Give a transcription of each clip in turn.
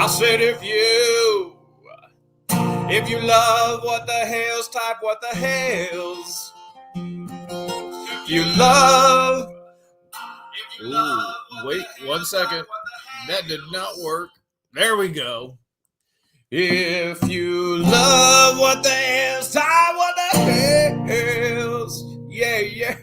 I said if you love what the hell's, type what the hell's. You love. Ooh, wait 1 second. That did not work. There we go. If you love what the hell's, type what the hell's. Yeah, yeah.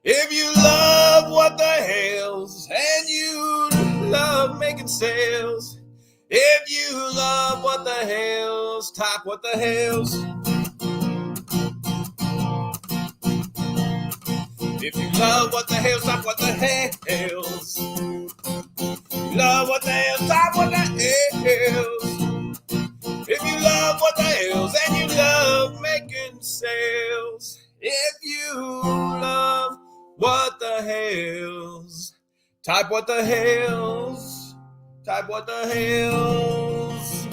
If you love what the hell's and you love making sales. If you love what the hell's, type what the hell's. If you love what the hell's, type what the hell's. You love what the hell's, type what the hell's. If you love what the hell's and you love making sales. If you love what the hell's, type what the hell's. Type what the hell's.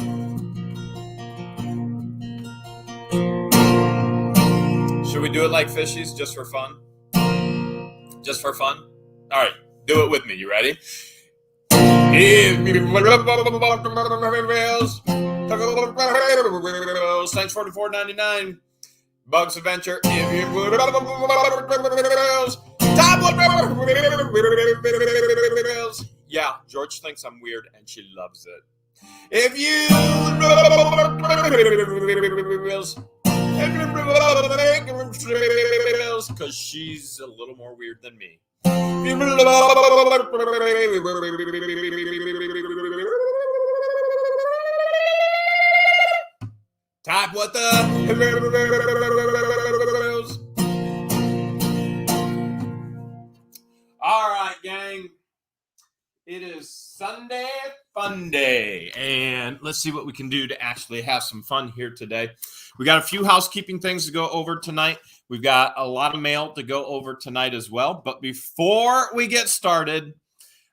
Should we do it like fishies just for fun? Just for fun? All right, do it with me. You ready? Thanks $44.99. Bugs Adventure. If you top what? Yeah, George thinks I'm weird and she loves it. If you because she's a little more weird than me. Type what the all right, gang. It is Sunday Fun Day, and let's see what we can do to actually have some fun here today. We got a few housekeeping things to go over tonight. We've got a lot of mail to go over tonight as well. But before we get started,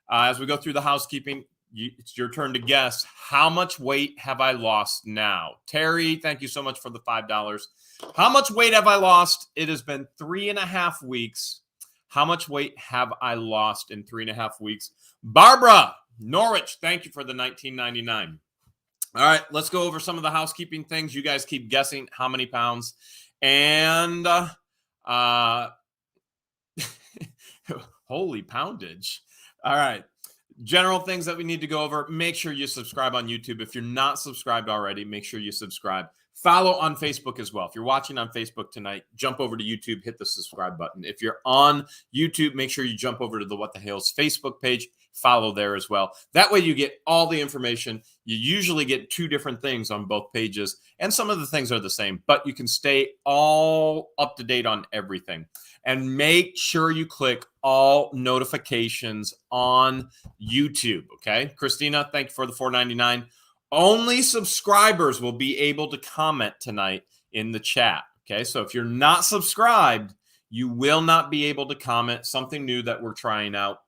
as we go through the housekeeping, it's your turn to guess. How much weight have I lost now? Terry, thank you so much for the $5. How much weight have I lost? It has been 3.5 weeks. How much weight have I lost in 3.5 weeks? Barbara, Norwich, thank you for the $19.99. All right, let's go over some of the housekeeping things. You guys keep guessing how many pounds. And holy poundage. All right. General things that we need to go over. Make sure you subscribe on YouTube. If you're not subscribed already, make sure you subscribe. Follow on Facebook as well. If you're watching on Facebook tonight, jump over to YouTube, hit the subscribe button. If you're on YouTube, make sure you jump over to the What the Hale's Facebook page. Follow there as well. That way you get all the information. You usually get 2 different things on both pages, and some of the things are the same, but you can stay all up to date on everything. And make sure you click all notifications on YouTube, okay? Christina, thank you for the $4.99. Only subscribers will be able to comment tonight in the chat, okay? So if you're not subscribed, you will not be able to comment. Something new that we're trying out.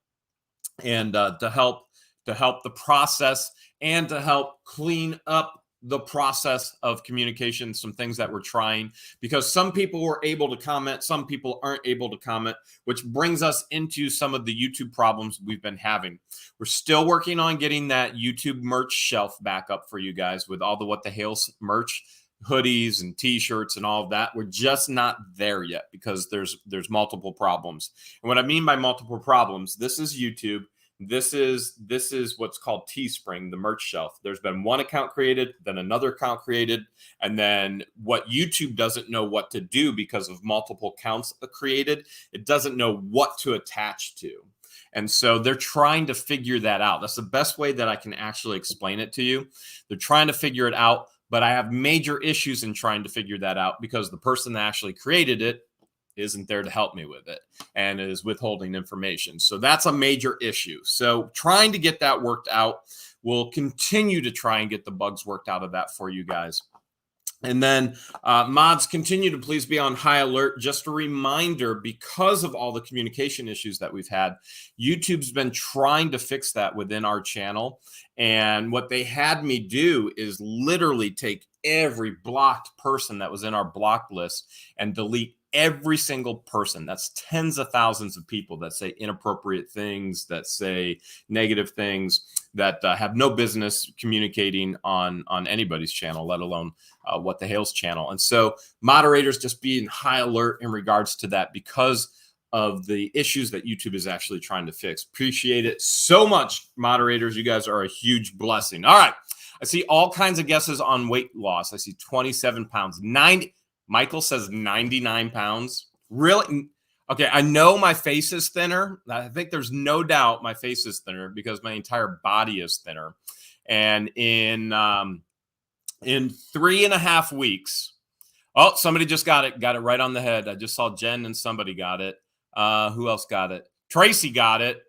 And to help the process and to help clean up the process of communication, some things that we're trying, because some people were able to comment, some people aren't able to comment, which brings us into some of the YouTube problems we've been having. We're still working on getting that YouTube merch shelf back up for you guys with all the What the Hale's merch, hoodies and t-shirts and all of that. We're just not there yet because there's multiple problems. And what I mean by multiple problems, this is YouTube. This is what's called Teespring, the merch shelf. There's been one account created, then another account created, and then what YouTube doesn't know what to do because of multiple accounts created, it doesn't know what to attach to. And so they're trying to figure that out. That's the best way that I can actually explain it to you. They're trying to figure it out, but I have major issues in trying to figure that out because the person that actually created it isn't there to help me with it and is withholding information. So that's a major issue. So trying to get that worked out. We'll continue to try and get the bugs worked out of that for you guys. And then mods, continue to please be on high alert. Just a reminder, because of all the communication issues that we've had, YouTube's been trying to fix that within our channel. And what they had me do is literally take every blocked person that was in our block list and delete every single person, that's tens of thousands of people that say inappropriate things, that say negative things, that have no business communicating on anybody's channel, let alone What the Hale's channel. And so moderators, just be in high alert in regards to that because of the issues that YouTube is actually trying to fix. Appreciate it so much, moderators. You guys are a huge blessing. All right. I see all kinds of guesses on weight loss. I see 27 pounds, 90. Michael says 99 pounds. Really? Okay, I know my face is thinner. I think there's no doubt my face is thinner because my entire body is thinner. And in 3.5 weeks, oh, somebody just got it right on the head. I just saw Jen and somebody got it. Who else got it? Tracy got it.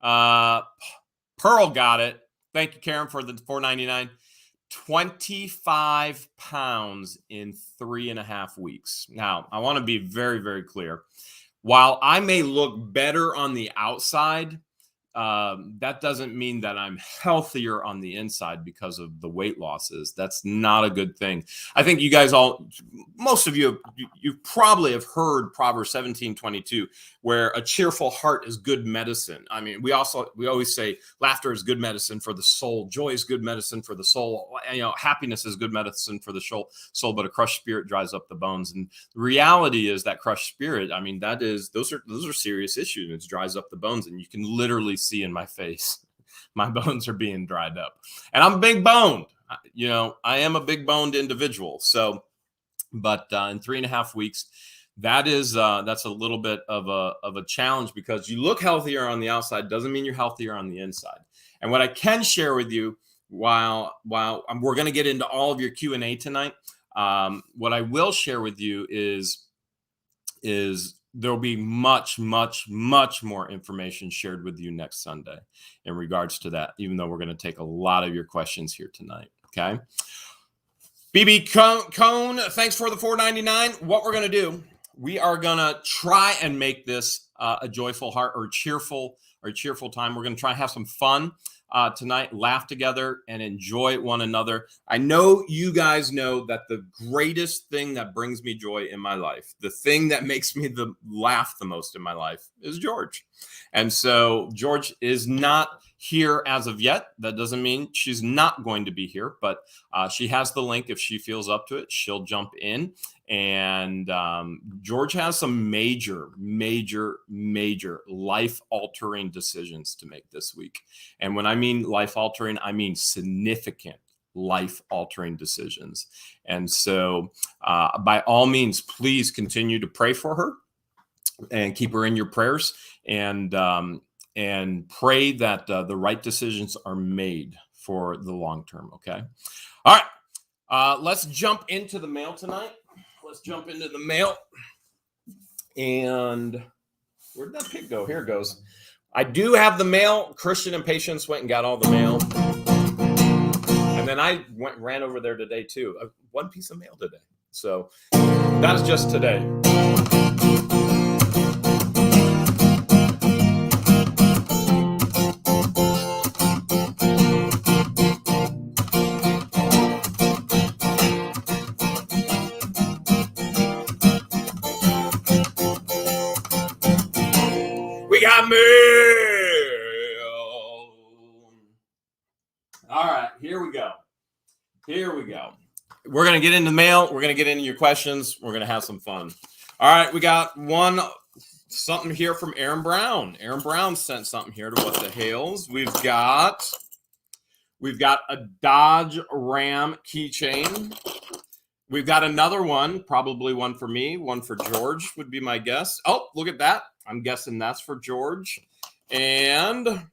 Pearl got it. Thank you, Karen, for the $4.99. 25 pounds in 3.5 weeks. Now, I want to be very, very clear. While I may look better on the outside, that doesn't mean that I'm healthier on the inside because of the weight losses. That's not a good thing. I think you guys most of you probably have heard Proverbs 17:22, where a cheerful heart is good medicine. I mean, we always say laughter is good medicine for the soul. Joy is good medicine for the soul. Happiness is good medicine for the soul, but a crushed spirit dries up the bones. And the reality is that crushed spirit, I mean, those are serious issues. It dries up the bones, and you can literally see in my face, my bones are being dried up. And I'm big boned. I am a big boned individual. So, but in 3.5 weeks, that's a little bit of a challenge because you look healthier on the outside doesn't mean you're healthier on the inside. And what I can share with you, while we're going to get into all of your Q&A tonight, what I will share with you is there'll be much, much, much more information shared with you next Sunday in regards to that, even though we're going to take a lot of your questions here tonight. Okay. BB Cone, thanks for the $4.99. What we're going to do, we are going to try and make this a joyful heart or cheerful time. We're going to try and have some fun tonight, laugh together and enjoy one another. I know you guys know that the greatest thing that brings me joy in my life, the thing that makes me laugh the most in my life is George. And so George is not here as of yet. That doesn't mean she's not going to be here, but she has the link. If she feels up to it, she'll jump in. And George has some major, major, major life-altering decisions to make this week. And when I mean life-altering, I mean significant life-altering decisions. And so by all means, please continue to pray for her and keep her in your prayers and pray that the right decisions are made for the long term. Okay. All right. Let's jump into the mail tonight. Let's jump into the mail. And where'd that pig go? Here it goes. I do have the mail. Christian and Patience went and got all the mail. And then I ran over there today too. One piece of mail today. So that's just today. We got mail. All right, here we go. We're going to get into mail. We're going to get into your questions. We're going to have some fun. All right, we got something here from Aaron Brown. Aaron Brown sent something here to What the Hales. We've got a Dodge Ram keychain. We've got another one, probably one for me, one for George would be my guess. Oh, look at that. I'm guessing that's for George. And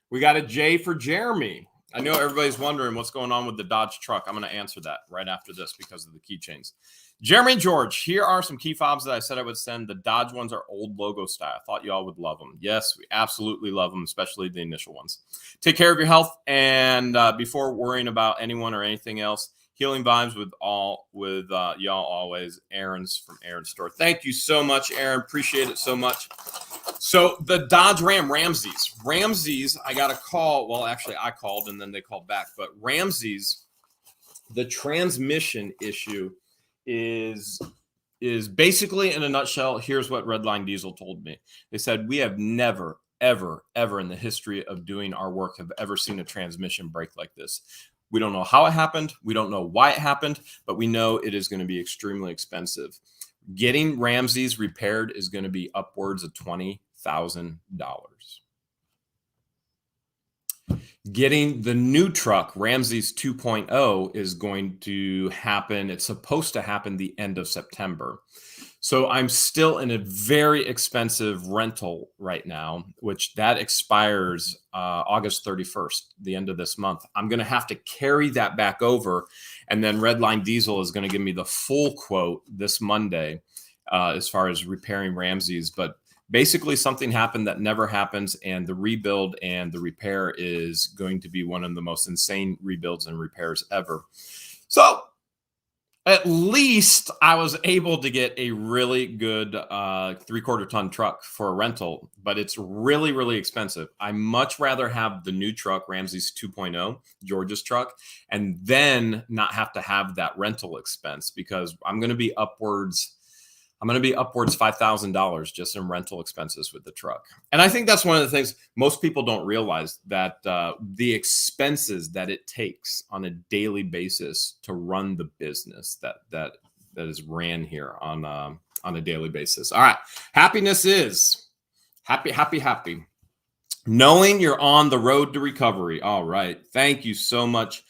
we got a J for Jeremy. I know everybody's wondering what's going on with the Dodge truck. I'm going to answer that right after this because of the keychains. Jeremy and George, here are some key fobs that I said I would send. The Dodge ones are old logo style. I thought y'all would love them. Yes, we absolutely love them, especially the initial ones. Take care of your health. And before worrying about anyone or anything else, healing vibes with y'all always. Aaron's from Aaron's store. Thank you so much, Aaron. Appreciate it so much. So the Dodge Ram Ramsey's, I got a call. Well, actually, I called and then they called back. But Ramsey's, the transmission issue is is basically, in a nutshell, here's what Redline Diesel told me. They said, we have never, ever, ever in the history of doing our work have ever seen a transmission break like this. We don't know how it happened. We don't know why it happened, but we know it is going to be extremely expensive. Getting Ramsey's repaired is going to be upwards of $20,000. Getting the new truck, Ramsey's 2.0, is going to happen. It's supposed to happen the end of September. So I'm still in a very expensive rental right now, which that expires August 31st, the end of this month. I'm going to have to carry that back over. And then Redline Diesel is going to give me the full quote this Monday as far as repairing Ramsey's. But basically, something happened that never happens, and the rebuild and the repair is going to be one of the most insane rebuilds and repairs ever. So at least I was able to get a really good 3/4 ton truck for a rental, but it's really, really expensive. I much rather have the new truck, Ramsey's 2.0, George's truck, and then not have to have that rental expense, because I'm going to be upwards $5,000 just in rental expenses with the truck. And I think that's one of the things most people don't realize, that the expenses that it takes on a daily basis to run the business that is ran here on a daily basis. All right. Happiness is happy. Knowing you're on the road to recovery. All right. Thank you so much.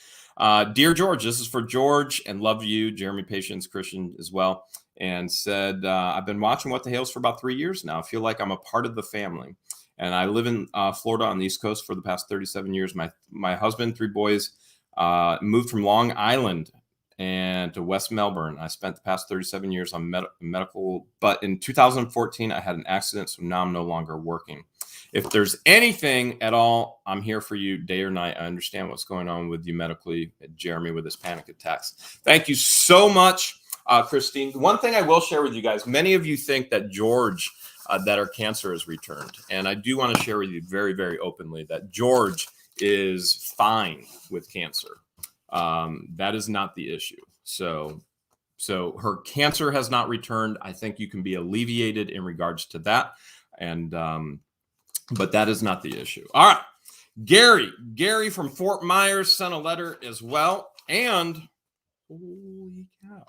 Dear George, this is for George, and love you, Jeremy Patience, Christian as well. And said, I've been watching What the Hales for about 3 years now. I feel like I'm a part of the family. And I live in Florida on the East Coast for the past 37 years. My husband, 3 boys, moved from Long Island and to West Melbourne. I spent the past 37 years on medical. But in 2014, I had an accident, so now I'm no longer working. If there's anything at all, I'm here for you day or night. I understand what's going on with you medically, Jeremy, with his panic attacks. Thank you so much. Christine, one thing I will share with you guys, many of you think that George, that our cancer has returned. And I do want to share with you very, very openly that George is fine with cancer. That is not the issue. So her cancer has not returned. I think you can be alleviated in regards to that. And, but that is not the issue. All right. Gary from Fort Myers sent a letter as well. And holy cow.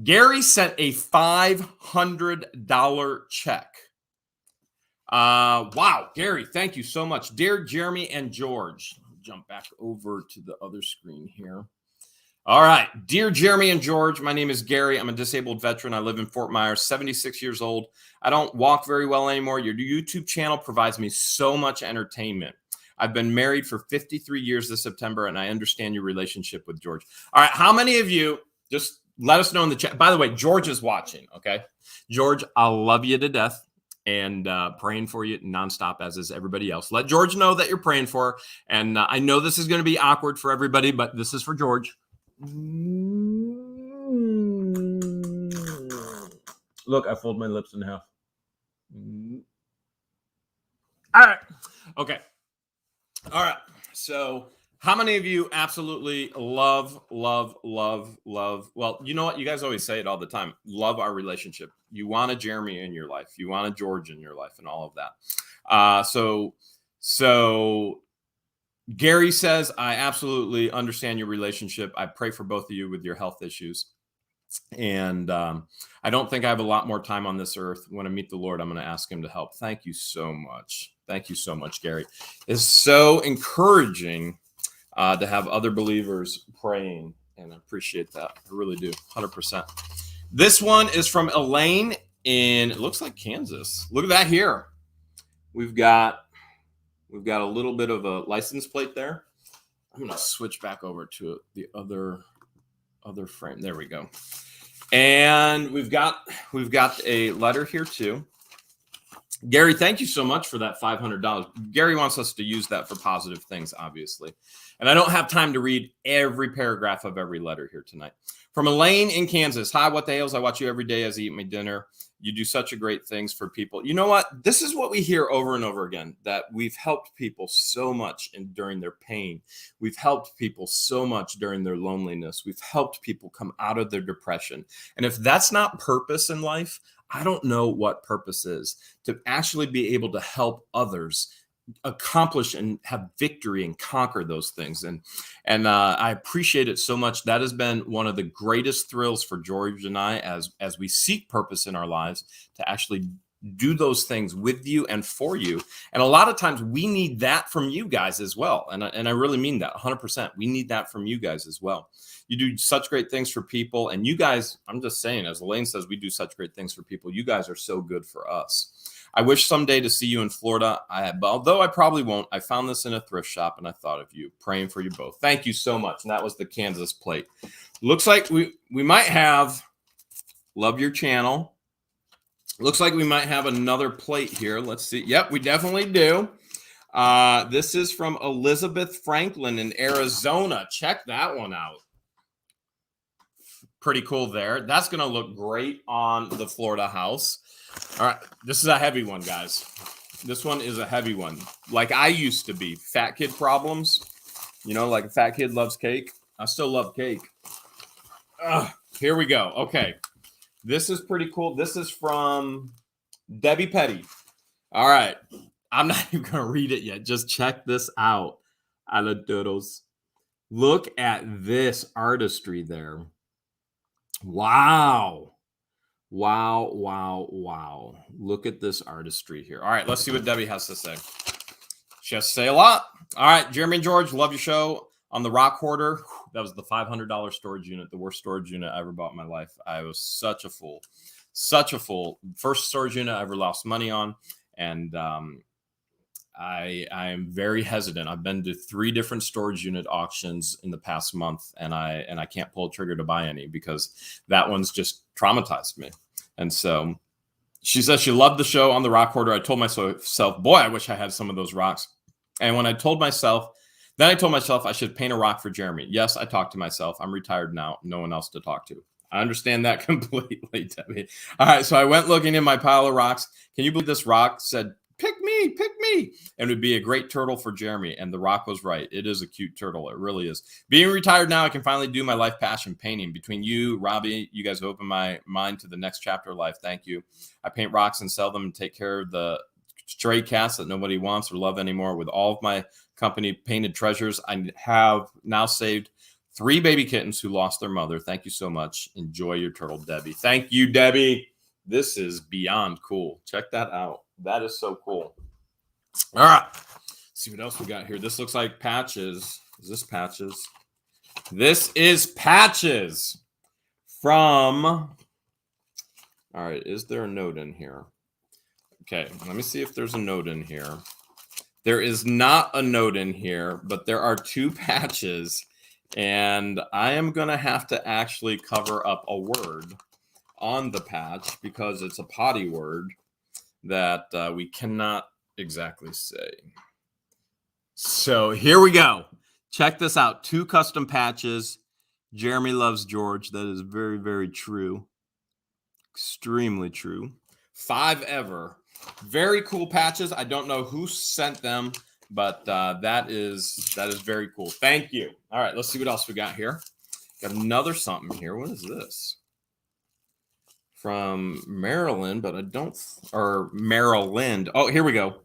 Gary sent a $500 check. Wow, Gary, thank you so much. Dear Jeremy and George, I'll jump back over to the other screen here. All right. Dear Jeremy and George, my name is Gary. I'm a disabled veteran. I live in Fort Myers, 76 years old. I don't walk very well anymore. Your YouTube channel provides me so much entertainment. I've been married for 53 years this September, and I understand your relationship with George. All right. How many of you, just let us know in the chat. By the way, George is watching, okay? George, I love you to death, and praying for you nonstop, as is everybody else. Let George know that you're praying for her. And I know this is going to be awkward for everybody, but this is for George. Look, I fold my lips in half. All right. Okay. All right. So how many of you absolutely love, well, you know what? You guys always say it all the time. Love our relationship. You want a Jeremy in your life. You want a George in your life and all of that. So Gary says, I absolutely understand your relationship. I pray for both of you with your health issues. And I don't think I have a lot more time on this earth. When I meet the Lord, I'm going to ask him to help. Thank you so much. Thank you so much, Gary. It's so encouraging to have other believers praying, and I appreciate that. I really do, 100%. This one is from Elaine in, it looks like Kansas. Look at that here. We've got a little bit of a license plate there. I'm going to switch back over to the other frame. There we go. And we've got a letter here too. Gary, thank you so much for that $500. Gary wants us to use that for positive things, obviously. And I don't have time to read every paragraph of every letter here tonight. From Elaine in Kansas. Hi, What the Hales? I watch you every day as I eat my dinner. You do such a great things for people. You know what? This is what we hear over and over again, that we've helped people so much during their pain. We've helped people so much during their loneliness. We've helped people come out of their depression. And if that's not purpose in life, I don't know what purpose is, to actually be able to help others accomplish and have victory and conquer those things. And I appreciate it so much. That has been one of the greatest thrills for George and I as we seek purpose in our lives, to actually do those things with you and for you. And a lot of times we need that from you guys as well. And I really mean that 100%. We need that from you guys as well. You do such great things for people. And you guys, I'm just saying, as Elaine says, we do such great things for people. You guys are so good for us. I wish someday to see you in Florida. Although I probably won't. I found this in a thrift shop and I thought of you. Praying for you both. Thank you so much. And that was the Kansas plate. Looks like we might have, love your channel. Looks like we might have another plate here. Let's see. Yep, we definitely do. This is from Elizabeth Franklin in Arizona. Check that one out. Pretty cool there. That's going to look great on the Florida house. All right, this is a heavy one, guys. This one is a heavy one. Like I used to be. Fat kid problems. You know, like a fat kid loves cake. I still love cake. Here we go. Okay. This is pretty cool. This is from Debbie Petty. All right. I'm not even going to read it yet. Just check this out. Aladoros. Look at this artistry there. Wow. Wow, wow, wow. Look at this artistry here. All right, let's see what Debbie has to say. She has to say a lot. All right, Jeremy and George, love your show. On the rock hoarder, that was the $500 storage unit, the worst storage unit I ever bought in my life. I was such a fool. Such a fool. First storage unit I ever lost money on. And I am very hesitant. I've been to 3 different storage unit auctions in the past month, and I can't pull a trigger to buy any because that one's just traumatized me. And so she says she loved the show on the rock hoarder. I told myself, boy, I wish I had some of those rocks. And when I told myself I should paint a rock for Jeremy. Yes, I talked to myself. I'm retired now. No one else to talk to. I understand that completely, Debbie. All right, so I went looking in my pile of rocks. Can you believe this rock said, pick me, and it would be a great turtle for Jeremy. And the rock was right. It is a cute turtle. It really is. Being retired now, I can finally do my life passion, painting. Between you, Robbie, you guys opened my mind to the next chapter of life. Thank you. I paint rocks and sell them and take care of the stray cats that nobody wants or love anymore. With all of my company painted treasures, I have now saved 3 baby kittens who lost their mother. Thank you so much. Enjoy your turtle, Debbie. Thank you, Debbie. This is beyond cool. Check that out. That is so cool. All right. Let's see what else we got here. This looks like Patches. Is this Patches? This is Patches from... All right. Is there a note in here? Okay. Let me see if there's a note in here. There is not a note in here, but there are 2 patches. And I am going to have to actually cover up a word on the patch because it's a potty word that we cannot exactly say. So here we go. Check this out. 2 custom patches. Jeremy loves George. That is very, very true. Extremely true. 5 ever. Very cool patches. I don't know who sent them, but that is very cool. Thank you. All right, let's see what else we got here. Got another something here. What is this? From Maryland, but I don't, or Maryland. Oh, here we go.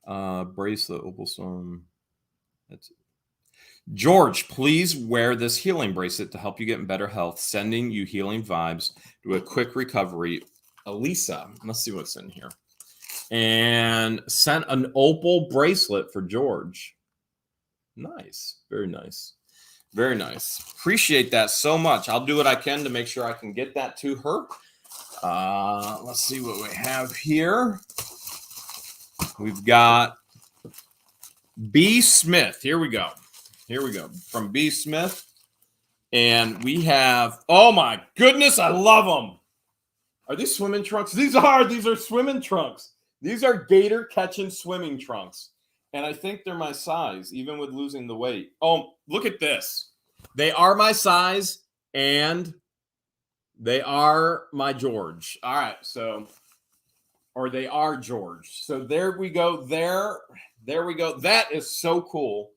Bracelet, opal stone. That's it. George, please wear this healing bracelet to help you get in better health. Sending you healing vibes to a quick recovery. Elisa, let's see what's in here. And sent an opal bracelet for George. Nice. Very nice. Very nice. Appreciate that so much. I'll do what I can to make sure I can get that to her. Let's see what we have here. We've got B. Smith. Here we go. Here we go. From B. Smith. And we have, oh my goodness, I love them. Are these swimming trunks? These are swimming trunks. These are gator catching swimming trunks. And I think they're my size, even with losing the weight. Oh, look at this. They are my size, and They are my George. All right. So, or they are George. So there we go. There we go. That is so cool.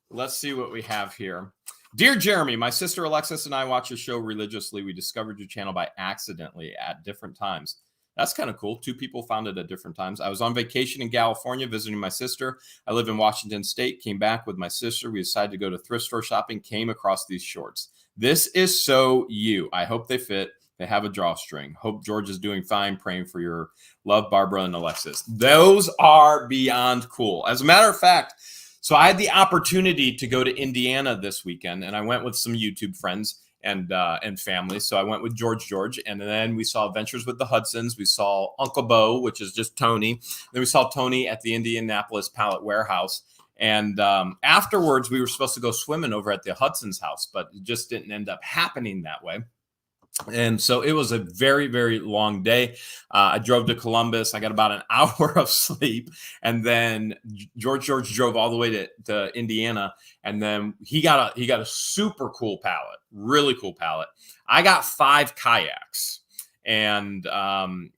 Let's see what we have here. Dear Jeremy, my sister Alexis and I watch your show religiously. We discovered your channel by accidentally at different times. That's kind of cool. 2 people found it at different times. I was on vacation in California visiting my sister. I live in Washington State, came back with my sister. We decided to go to thrift store shopping, came across these shorts. This is so you. I hope they fit. They have a drawstring. Hope George is doing fine. Praying for your love, Barbara and Alexis. Those are beyond cool. As a matter of fact, so I had the opportunity to go to Indiana this weekend, and I went with some YouTube friends and family. So I went with George, and then we saw Adventures with the Hudsons. We saw Uncle Bo, which is just Tony. Then we saw Tony at the Indianapolis Pallet Warehouse. And afterwards, we were supposed to go swimming over at the Hudson's house, but it just didn't end up happening that way. And so it was a very, very long day. I drove to Columbus. I got about an hour of sleep. And then George drove all the way to Indiana. And then he got a super cool pallet, really cool pallet. I got 5 kayaks. And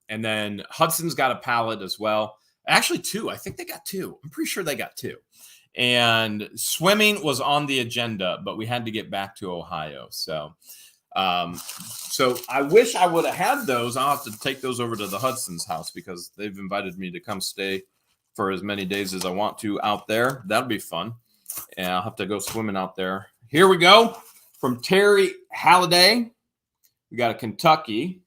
then Hudson's got a pallet as well. Actually 2. I think they got 2. I'm pretty sure they got 2. And swimming was on the agenda, but we had to get back to Ohio. So I wish I would have had those. I'll have to take those over to the Hudson's house because they've invited me to come stay for as many days as I want to out there. That'll be fun. And I'll have to go swimming out there. Here we go. From Terry Halliday. We got a Kentucky.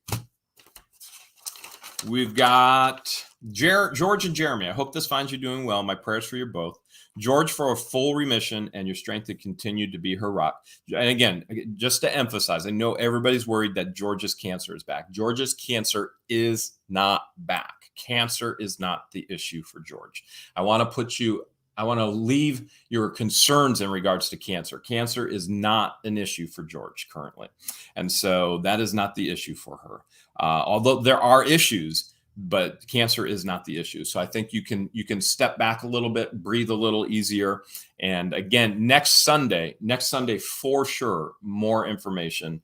We've got George and Jeremy. I hope this finds you doing well. My prayers for you both. George, for a full remission and your strength to continue to be her rock. And again, just to emphasize, I know everybody's worried that George's cancer is back. George's cancer is not back. Cancer is not the issue for George. I want to leave your concerns in regards to cancer. Cancer is not an issue for George currently. And so that is not the issue for her. Although there are issues, but cancer is not the issue. So I think you can step back a little bit, breathe a little easier. And again, next Sunday for sure, more information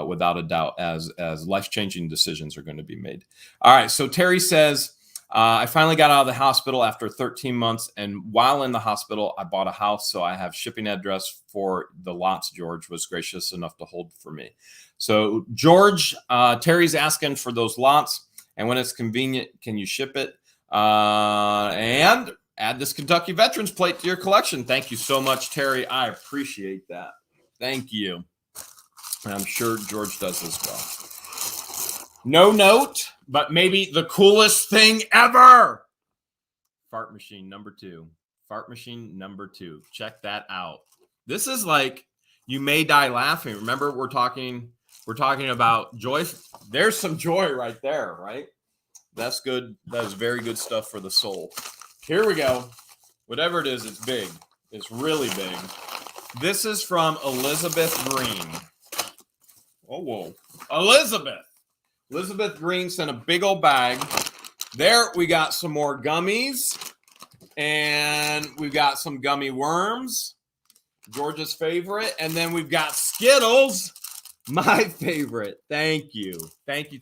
without a doubt as life-changing decisions are going to be made. All right. So Terry says, I finally got out of the hospital after 13 months. And while in the hospital, I bought a house. So I have shipping address for the lots George was gracious enough to hold for me. So George, Terry's asking for those lots. And when it's convenient, can you ship it? And add this Kentucky Veterans plate to your collection. Thank you so much, Terry. I appreciate that. Thank you. And I'm sure George does as well. No note, but maybe the coolest thing ever. Fart machine number 2. Fart machine number 2. Check that out. This is like, you may die laughing. Remember, we're talking about joy. There's some joy right there, right? That's good. That is very good stuff for the soul. Here we go. Whatever it is, it's big. It's really big. This is from Elizabeth Green. Oh, whoa. Elizabeth Green sent a big old bag. There we got some more gummies. And we've got some gummy worms. George's favorite. And then we've got Skittles. My favorite. Thank you. Thank you.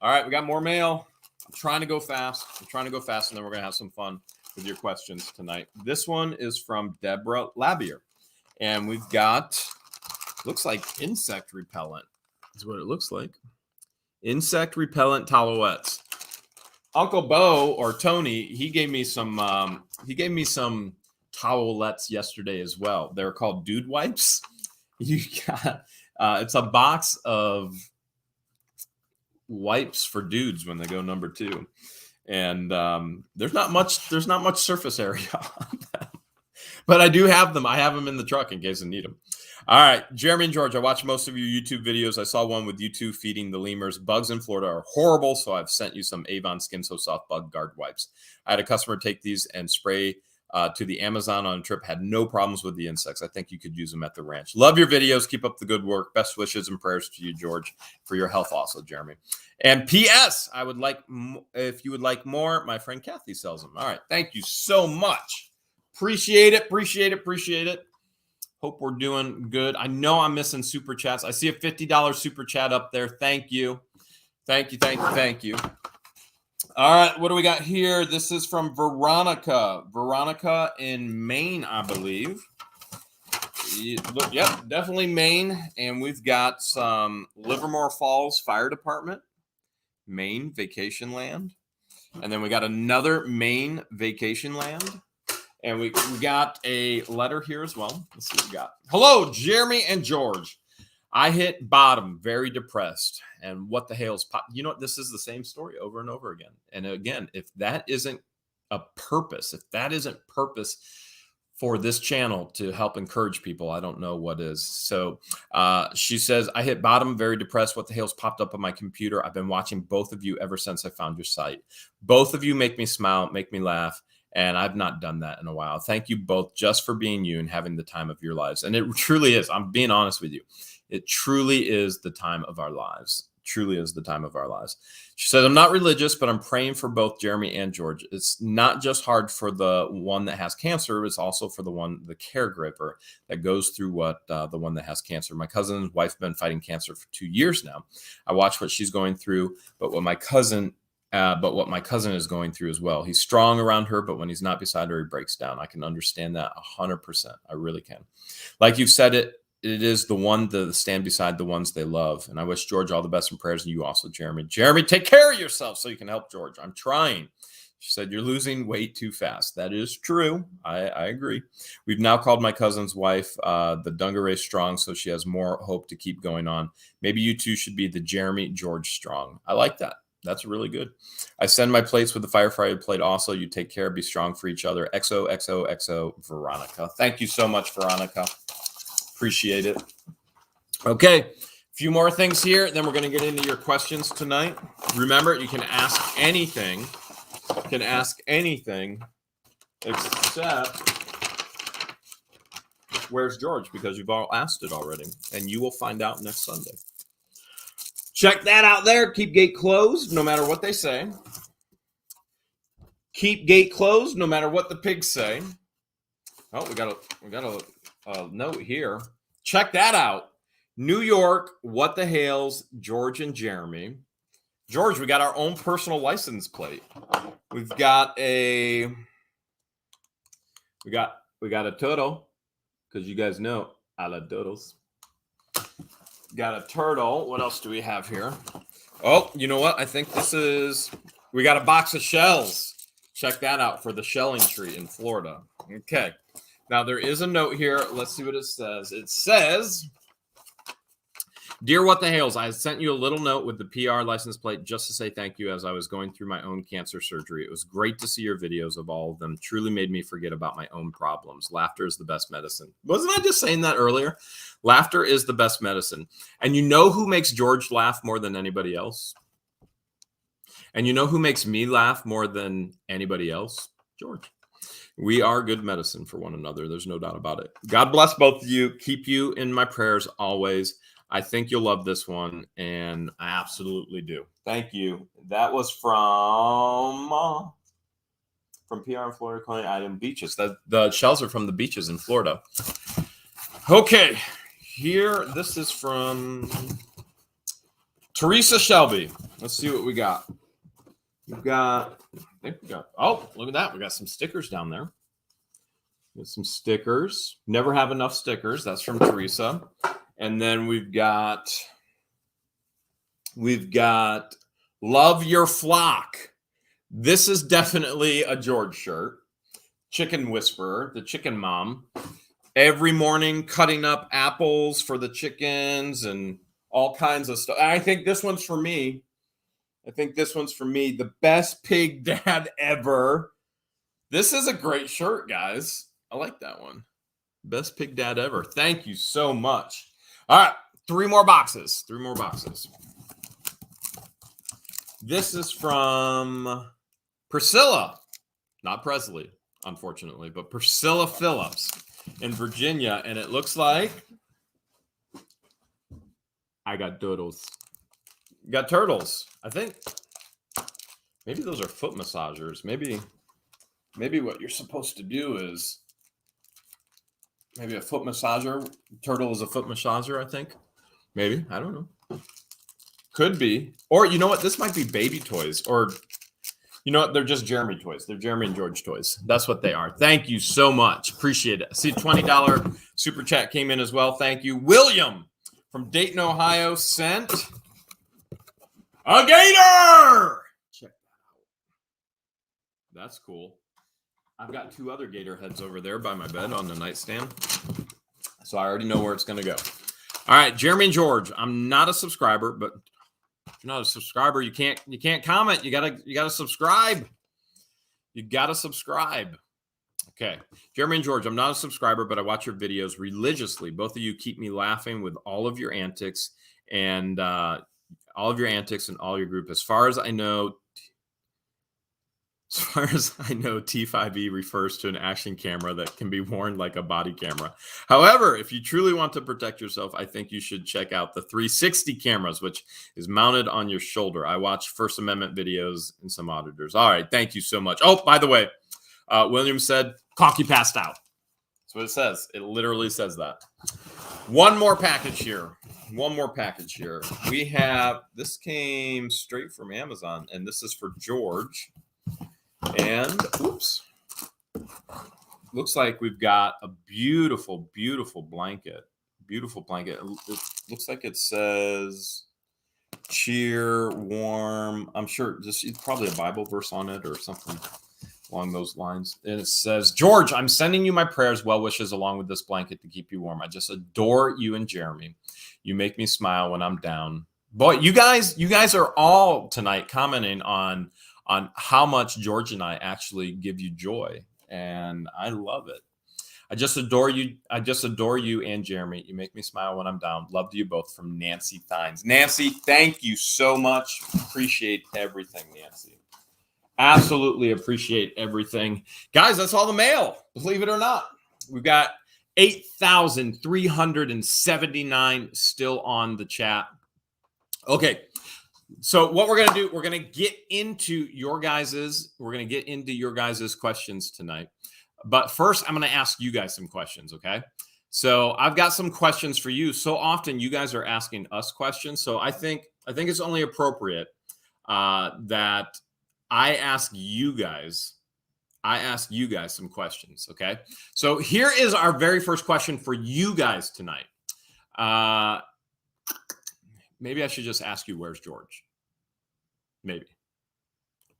All right, we got more mail. I'm trying to go fast. And then we're going to have some fun with your questions tonight. This one is from Deborah Labier. And we've got, looks like insect repellent is what it looks like. Insect repellent towelettes. Uncle Bo, or Tony, he gave me some towelettes yesterday as well. They're called dude wipes. You got it's a box of wipes for dudes when they go number 2, and there's not much surface area on them, but I do have them. I have them in the truck in case I need them. All right, Jeremy and George, I watch most of your YouTube videos. I saw one with you two feeding the lemurs. Bugs in Florida are horrible, so I've sent you some Avon Skin So Soft Bug Guard wipes. I had a customer take these and spray to the Amazon on a trip, had no problems with the insects. I think you could use them at the ranch. Love your videos. Keep up the good work. Best wishes and prayers to you, George, for your health also, Jeremy. And P.S., I would like, if you would like more, my friend Kathy sells them. All right. Thank you so much. Appreciate it. Hope we're doing good. I know I'm missing super chats. I see a $50 super chat up there. Thank you. Thank you, thank you, thank you. All right, what do we got here? This is from Veronica. Veronica in Maine, I believe. Yep, definitely Maine. And we've got some Livermore Falls Fire Department, Maine vacation land. And then we got another Maine vacation land. And we got a letter here as well. Let's see what we got. Hello, Jeremy and George. I hit bottom, very depressed. And what the hell's pop? You know what? This is the same story over and over again. And again, if that isn't a purpose, if that isn't purpose for this channel to help encourage people, I don't know what is. So she says, I hit bottom, very depressed. What the hell's popped up on my computer? I've been watching both of you ever since I found your site. Both of you make me smile, make me laugh. And I've not done that in a while. Thank you both just for being you and having the time of your lives. And it truly is. I'm being honest with you. It truly is the time of our lives. Truly is the time of our lives. She said, I'm not religious, but I'm praying for both Jeremy and George. It's not just hard for the one that has cancer. It's also for the caregiver that goes through what the one that has cancer. My cousin's wife has been fighting cancer for 2 years now. I watch what she's going through, but what my cousin is going through as well. He's strong around her, but when he's not beside her, he breaks down. I can understand that 100%. I really can. Like you've said it is the one to stand beside the ones they love. And I wish George all the best in prayers, and you also, Jeremy. Jeremy, take care of yourself so you can help George. I'm trying. She said, you're losing weight too fast. That is true. I agree. We've now called my cousin's wife the Dungaree Strong, so she has more hope to keep going on. Maybe you two should be the Jeremy George Strong. I like that. That's really good. I send my plates with the firefighter plate also. You take care. Be strong for each other. XOXOXO, Veronica. Thank you so much, Veronica. Appreciate it. Okay. A few more things here. Then we're going to get into your questions tonight. Remember, you can ask anything. You can ask anything except where's George? Because you've all asked it already. And you will find out next Sunday. Check that out there. Keep gate closed no matter what they say. Keep gate closed no matter what the pigs say. Oh, we got a note here. Check that out. New York, what the Hales, George and Jeremy. George, we got our own personal license plate. We've got a turtle, because you guys know I love turtles. Got a turtle. What else do we have here? Oh, you know what? I think we got a box of shells. Check that out for the shelling tree in Florida. Okay. Now there is a note here. Let's see what it says. It says, Dear What the Hales, I sent you a little note with the PR license plate just to say thank you as I was going through my own cancer surgery. It was great to see your videos of all of them. Truly made me forget about my own problems. Laughter is the best medicine. Wasn't I just saying that earlier? Laughter is the best medicine. And you know who makes George laugh more than anybody else? And you know who makes me laugh more than anybody else? George. We are good medicine for one another. There's no doubt about it. God bless both of you. Keep you in my prayers always. I think you'll love this one, and I absolutely do. Thank you. That was from PR in Florida, calling item beaches. The shells are from the beaches in Florida. Okay, here, this is from Teresa Shelby. Let's see what we got. Oh, look at that. We got some stickers down there. Got some stickers. Never have enough stickers. That's from Teresa. And then we've got Love Your Flock. This is definitely a George shirt. Chicken Whisperer, the chicken mom. Every morning cutting up apples for the chickens and all kinds of stuff. I think this one's for me. The best pig dad ever. This is a great shirt, guys. I like that one. Best pig dad ever. Thank you so much. All right, 3 more boxes. This is from Priscilla, not Presley, unfortunately, but Priscilla Phillips in Virginia. And it looks like I got turtles. Got turtles, I think. Maybe those are foot massagers. Maybe what you're supposed to do is Maybe a foot massager. Turtle is a foot massager, I think. Maybe. I don't know. Could be. Or you know what? This might be baby toys. Or you know what? They're just Jeremy toys. They're Jeremy and George toys. That's what they are. Thank you so much. Appreciate it. See, $20 super chat came in as well. Thank you. William from Dayton, Ohio sent a gator. Check that out. That's cool. I've got 2 other gator heads over there by my bed on the nightstand. So I already know where it's going to go. All right, Jeremy and George. I'm not a subscriber, but if you're not a subscriber, you can't comment. You gotta subscribe. You gotta subscribe. Okay. Jeremy and George, I'm not a subscriber, but I watch your videos religiously. Both of you keep me laughing with all of your antics and all your group. As far as I know, T5E refers to an action camera that can be worn like a body camera. However, if you truly want to protect yourself, I think you should check out the 360 cameras, which is mounted on your shoulder. I watch First Amendment videos and some auditors. All right. Thank you so much. Oh, by the way, William said, cocky passed out. That's what it says. It literally says that. One more package here. We have, this came straight from Amazon, and this is for George. And oops, looks like we've got a beautiful blanket. It looks like it says cheer, warm. I'm sure it's probably a Bible verse on it or something along those lines. And it says, George, I'm sending you my prayers, well wishes along with this blanket to keep you warm. I just adore you and Jeremy. You make me smile when I'm down. Boy, you guys are all tonight commenting on how much George and I actually give you joy. And I love it. I just adore you. And Jeremy. You make me smile when I'm down. Love to you both, from Nancy Thines. Nancy, thank you so much. Appreciate everything, Nancy. Absolutely appreciate everything. Guys, that's all the mail. Believe it or not. We've got 8,379 still on the chat. Okay. So what we're going to do, we're going to get into your guys's questions tonight. But first, I'm going to ask you guys some questions, okay? So I've got some questions for you. So often you guys are asking us questions. So I think it's only appropriate that I ask you guys some questions, okay? So here is our very first question for you guys tonight. Maybe I should just ask you, where's George? Maybe.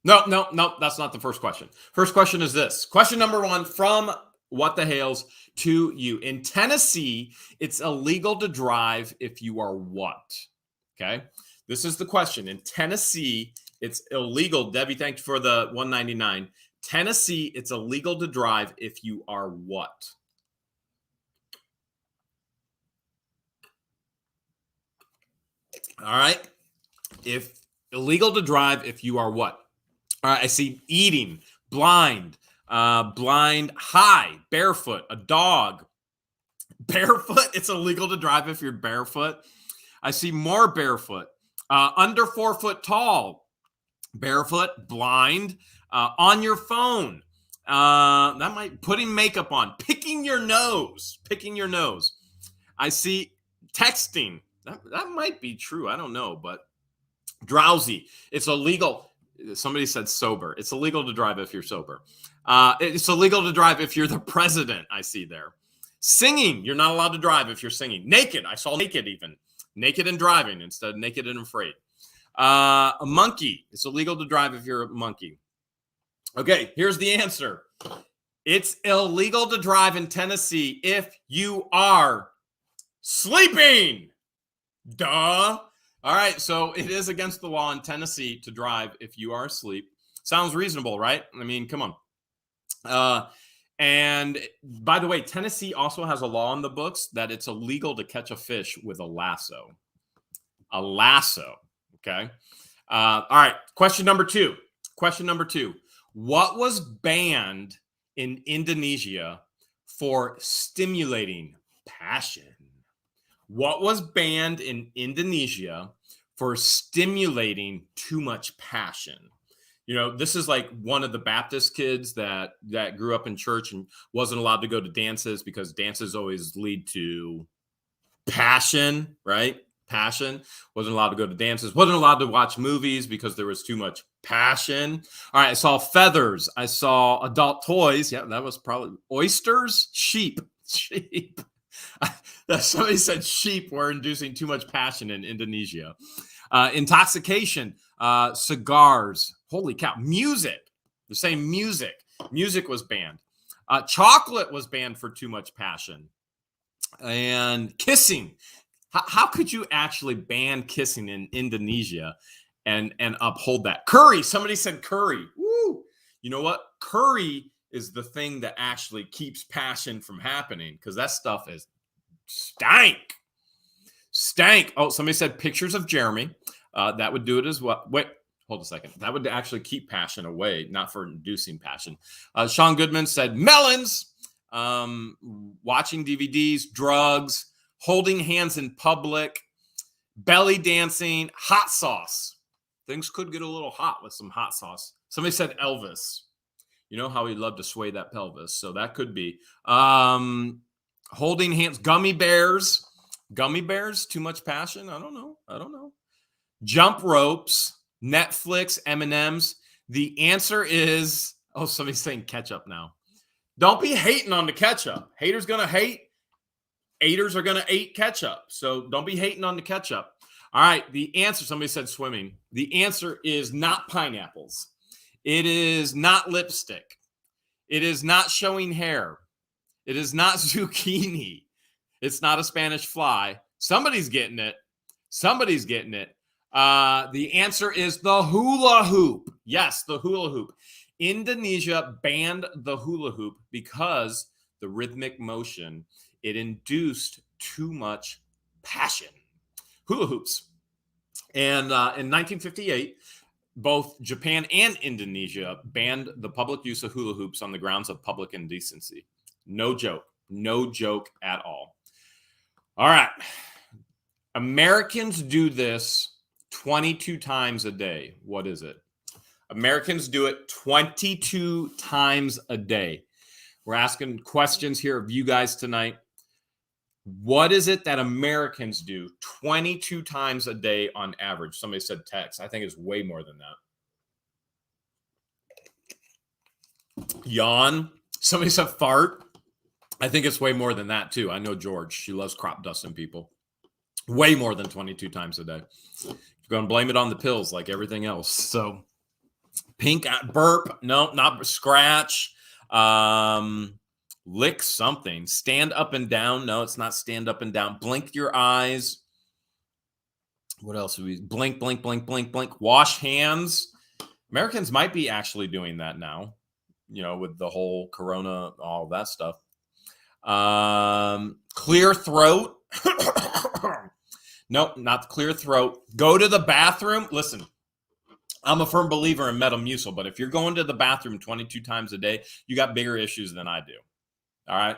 No, that's not the first question. First question is this. Question number 1 from What the Hales to you. In Tennessee, it's illegal to drive if you are what? Okay. This is the question. In Tennessee, it's illegal. Debbie, thank you for the $1.99. Tennessee, it's illegal to drive if you are what? All right. If illegal to drive if you are what? All right. I see eating, blind, high, barefoot, a dog. Barefoot. It's illegal to drive if you're barefoot. I see more barefoot. Under 4 foot tall, barefoot, blind, on your phone. That might putting makeup on, picking your nose. I see texting. That might be true. I don't know, but drowsy. It's illegal. Somebody said sober. It's illegal to drive if you're sober. It's illegal to drive if you're the president. I see there. Singing. You're not allowed to drive if you're singing. Naked. I saw naked even. Naked and driving instead of naked and afraid. A monkey. It's illegal to drive if you're a monkey. Okay, here's the answer. It's illegal to drive in Tennessee if you are sleeping. Duh. All right, so it is against the law in Tennessee to drive if you are asleep. Sounds reasonable, right? I mean, come on. And by the way, Tennessee also has a law in the books that it's illegal to catch a fish with a lasso. A lasso, okay? All right, question number 2. What was banned in Indonesia for stimulating passion? What was banned in Indonesia for stimulating too much passion? You know, this is like one of the Baptist kids that grew up in church and wasn't allowed to go to dances because dances always lead to passion, right? Passion. Wasn't allowed to go to dances, wasn't allowed to watch movies because there was too much passion. All right, I saw feathers. I saw adult toys. Yeah, that was probably oysters, sheep. Sheep. Somebody said sheep were inducing too much passion in Indonesia. Intoxication, cigars. Holy cow. Music. They're saying music. Music was banned. Chocolate was banned for too much passion. And kissing. How could you actually ban kissing in Indonesia and uphold that? Curry. Somebody said curry. Woo. You know what? Curry is the thing that actually keeps passion from happening because that stuff is stank. Oh, somebody said pictures of Jeremy. That would do it as well. Wait, hold a second. That would actually keep passion away, not for inducing passion. Sean Goodman said melons, watching DVDs, drugs, holding hands in public, belly dancing, hot sauce. Things could get a little hot with some hot sauce. Somebody said Elvis. You know how he loved to sway that pelvis. So that could be. Holding hands, gummy bears. Gummy bears, too much passion? I don't know. Jump ropes, Netflix, M&Ms. The answer is, oh, somebody's saying ketchup now. Don't be hating on the ketchup. Haters going to hate. Haters are going to eat ketchup. So don't be hating on the ketchup. All right, the answer, somebody said swimming. The answer is not pineapples. It is not lipstick. It is not showing hair. It is not zucchini. It's not a Spanish fly. Somebody's getting it. The answer is the hula hoop. Yes, the hula hoop. Indonesia banned the hula hoop because the rhythmic motion, it induced too much passion. Hula hoops. And in 1958, both Japan and Indonesia banned the public use of hula hoops on the grounds of public indecency. No joke. No joke at all. All right. Americans do this 22 times a day. What is it? Americans do it 22 times a day. We're asking questions here of you guys tonight. What is it that Americans do 22 times a day on average? Somebody said text. I think it's way more than that. Yawn. Somebody said fart. I think it's way more than that, too. I know George. She loves crop dusting people. Way more than 22 times a day. You're going to blame it on the pills like everything else. So, pink burp. No, not scratch. Lick something. Stand up and down. No, it's not stand up and down. Blink your eyes. What else? Blink, blink, blink, blink, blink. Wash hands. Americans might be actually doing that now, you know, with the whole corona, all that stuff. Clear throat. Nope, not the clear throat. Go to the bathroom. Listen, I'm a firm believer in Metamucil, but if you're going to the bathroom 22 times a day, you got bigger issues than I do. All right.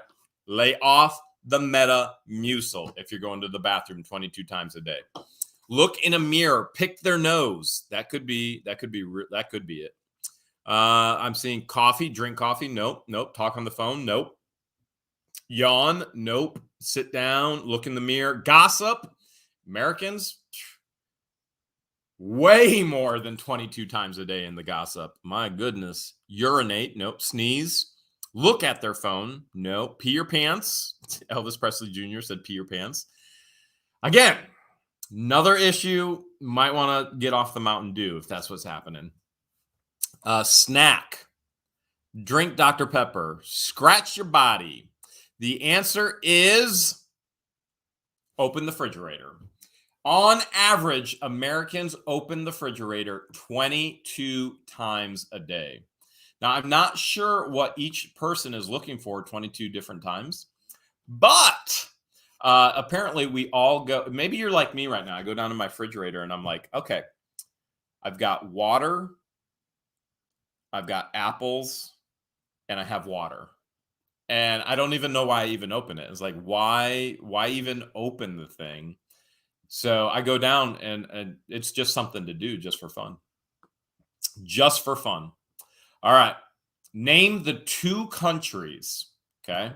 Lay off the Metamucil if you're going to the bathroom 22 times a day. Look in a mirror, pick their nose. That could be it. I'm seeing coffee, drink coffee. Nope. Talk on the phone. Nope. Yawn. Nope. Sit down, look in the mirror. Gossip. Americans, way more than 22 times a day in the gossip. My goodness. Urinate. Nope. Sneeze. Look at their phone. No. Pee your pants. Elvis Presley Jr. said pee your pants. Again, another issue. Might want to get off the Mountain Dew if that's what's happening. Snack. Drink Dr. Pepper. Scratch your body. The answer is open the refrigerator. On average, Americans open the refrigerator 22 times a day. Now, I'm not sure what each person is looking for 22 different times, but apparently we all go. Maybe you're like me right now. I go down to my refrigerator and I'm like, okay, I've got water, I've got apples, and I have water. And I don't even know why I even open it. It's like, why even open the thing? So I go down and it's just something to do just for fun. just for fun. All right. Name the 2 countries, okay?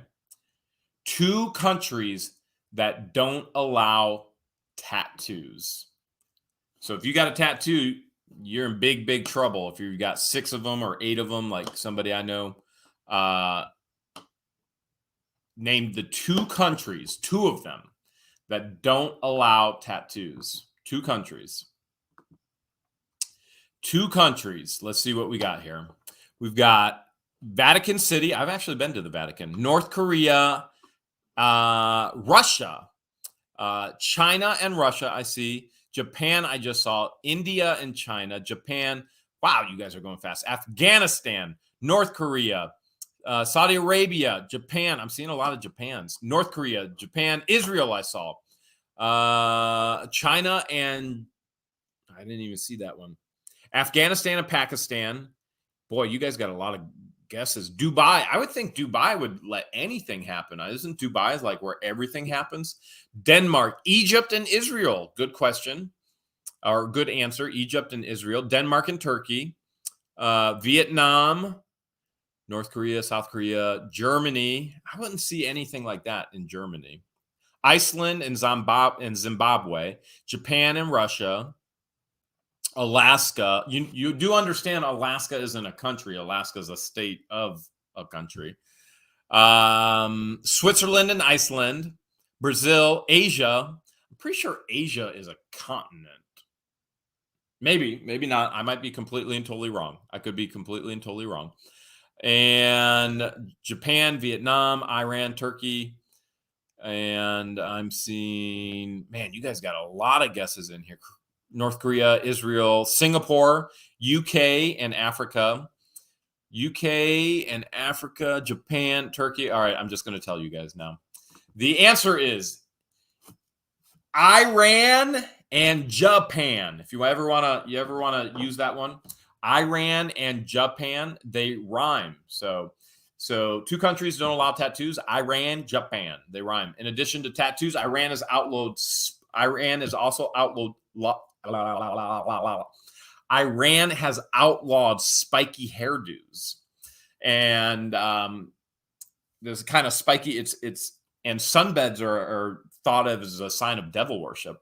2 countries that don't allow tattoos. So if you got a tattoo, you're in big, big trouble. If you've got 6 of them or 8 of them, like somebody I know, name the 2 countries, 2 of them, that don't allow tattoos. 2 countries. 2 countries. Let's see what we got here. We've got Vatican City. I've actually been to the Vatican. North Korea, Russia, China and Russia, I see. Japan, I just saw. India and China. Japan. Wow, you guys are going fast. Afghanistan, North Korea, Saudi Arabia, Japan. I'm seeing a lot of Japans. North Korea, Japan, Israel, I saw. China and I didn't even see that one. Afghanistan and Pakistan. Boy, you guys got a lot of guesses. Dubai. I would think Dubai would let anything happen. Isn't Dubai like where everything happens? Denmark, Egypt, and Israel. Good question. Or good answer. Egypt and Israel. Denmark and Turkey. Vietnam. North Korea, South Korea, Germany. I wouldn't see anything like that in Germany. Iceland and Zimbabwe. Japan and Russia. Alaska. You do understand Alaska isn't a country. Alaska is a state of a country. Switzerland and Iceland. Brazil. Asia. I'm pretty sure Asia is a continent. Maybe not. I might be completely and totally wrong. I could be completely and totally wrong. And Japan, Vietnam, Iran, Turkey. And I'm seeing, man, you guys got a lot of guesses in here. North Korea, Israel, Singapore, UK and Africa. UK and Africa, Japan, Turkey. All right, I'm just going to tell you guys now. The answer is Iran and Japan. If you ever want to use that one, Iran and Japan, they rhyme. So 2 countries don't allow tattoos. Iran, Japan, they rhyme. In addition to tattoos, Iran has also outlawed. Iran has outlawed spiky hairdos, and there's kind of spiky. And sunbeds are thought of as a sign of devil worship.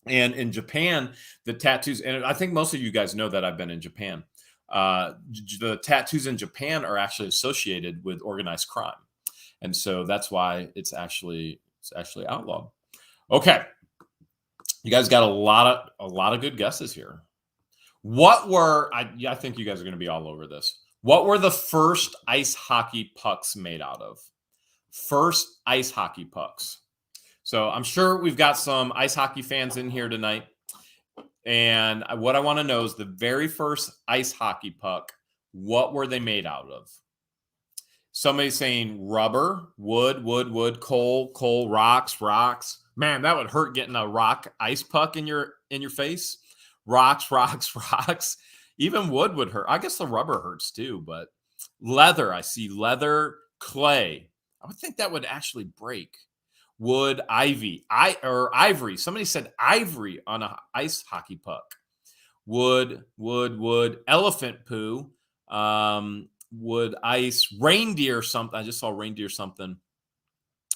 And in Japan, the tattoos, and I think most of you guys know that I've been in Japan. The tattoos in Japan are actually associated with organized crime, and so that's why it's actually outlawed. Okay, you guys got a lot of good guesses here. What were I think you guys are going to be all over this. What were the first ice hockey pucks made out of? First ice hockey pucks. So I'm sure we've got some ice hockey fans in here tonight. And what I want to know is the very first ice hockey puck, what were they made out of? Somebody's saying rubber, wood, coal, rocks. Man, that would hurt getting a rock ice puck in your face. Rocks. Even wood would hurt. I guess the rubber hurts too, but leather, I see leather, clay. I would think that would actually break. Wood, ivory. Somebody said ivory on an ice hockey puck. Wood, elephant poo, wood, ice, reindeer something. I just saw reindeer something.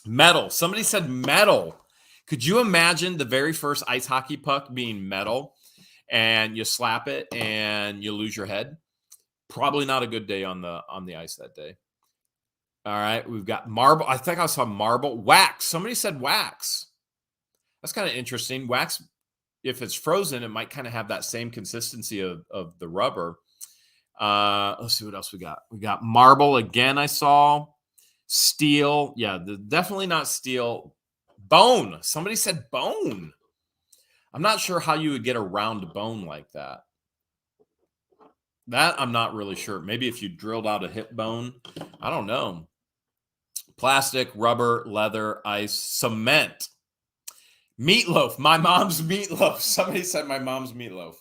Metal. Somebody said metal. Could you imagine the very first ice hockey puck being metal and you slap it and you lose your head? Probably not a good day on the ice that day. All right, we've got marble. I think I saw marble. Wax. Somebody said wax. That's kind of interesting. Wax, if it's frozen, it might kind of have that same consistency of the rubber. Let's see what else we got. We got marble again, I saw. Steel. Yeah, definitely not steel. Bone. Somebody said bone. I'm not sure how you would get a round bone like that. That I'm not really sure. Maybe if you drilled out a hip bone. I don't know. Plastic, rubber, leather, ice, cement. Meatloaf. My mom's meatloaf. Somebody said my mom's meatloaf.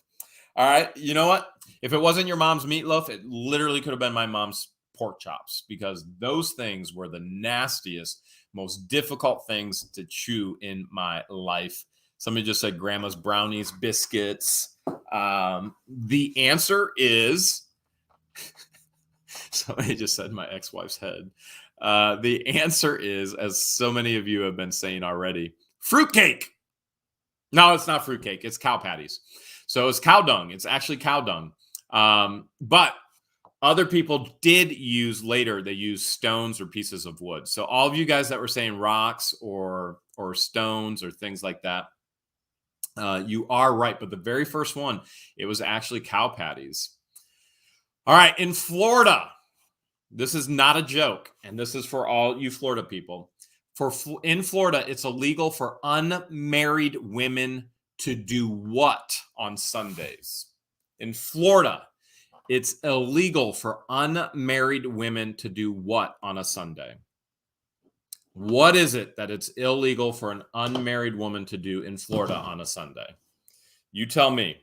All right. You know what? If it wasn't your mom's meatloaf, it literally could have been my mom's pork chops, because those things were the nastiest, most difficult things to chew in my life. Somebody just said grandma's brownies, biscuits. The answer is, somebody just said my ex-wife's head. The answer is, as so many of you have been saying already, fruitcake. No, it's not fruitcake. It's cow patties. So it's cow dung. It's actually cow dung. But other people did use later, they used stones or pieces of wood. So all of you guys that were saying rocks or stones or things like that, you are right. But the very first one, it was actually cow patties. All right. In Florida, this is not a joke. And this is for all you Florida people. In Florida, it's illegal for unmarried women to do what on Sundays? In Florida, it's illegal for unmarried women to do what on a Sunday? What is it that it's illegal for an unmarried woman to do in Florida on a Sunday? You tell me.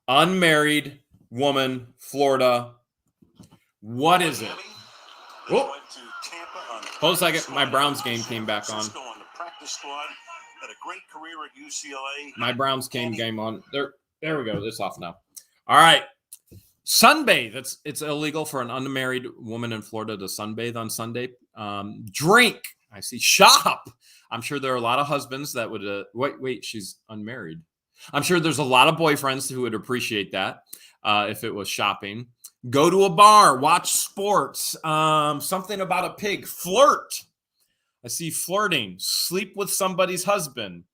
Unmarried woman, Florida. What is it? Oh, hold a second. My Browns game came back on. My Browns game on. There we go. It's off now. All right. Sunbathe. It's illegal for an unmarried woman in Florida to sunbathe on Sunday. Drink. I see. Shop. I'm sure there are a lot of husbands that would wait, she's unmarried. I'm sure there's a lot of boyfriends who would appreciate that if it was shopping. Go to a bar, watch sports, something about a pig, flirt. I see flirting, sleep with somebody's husband.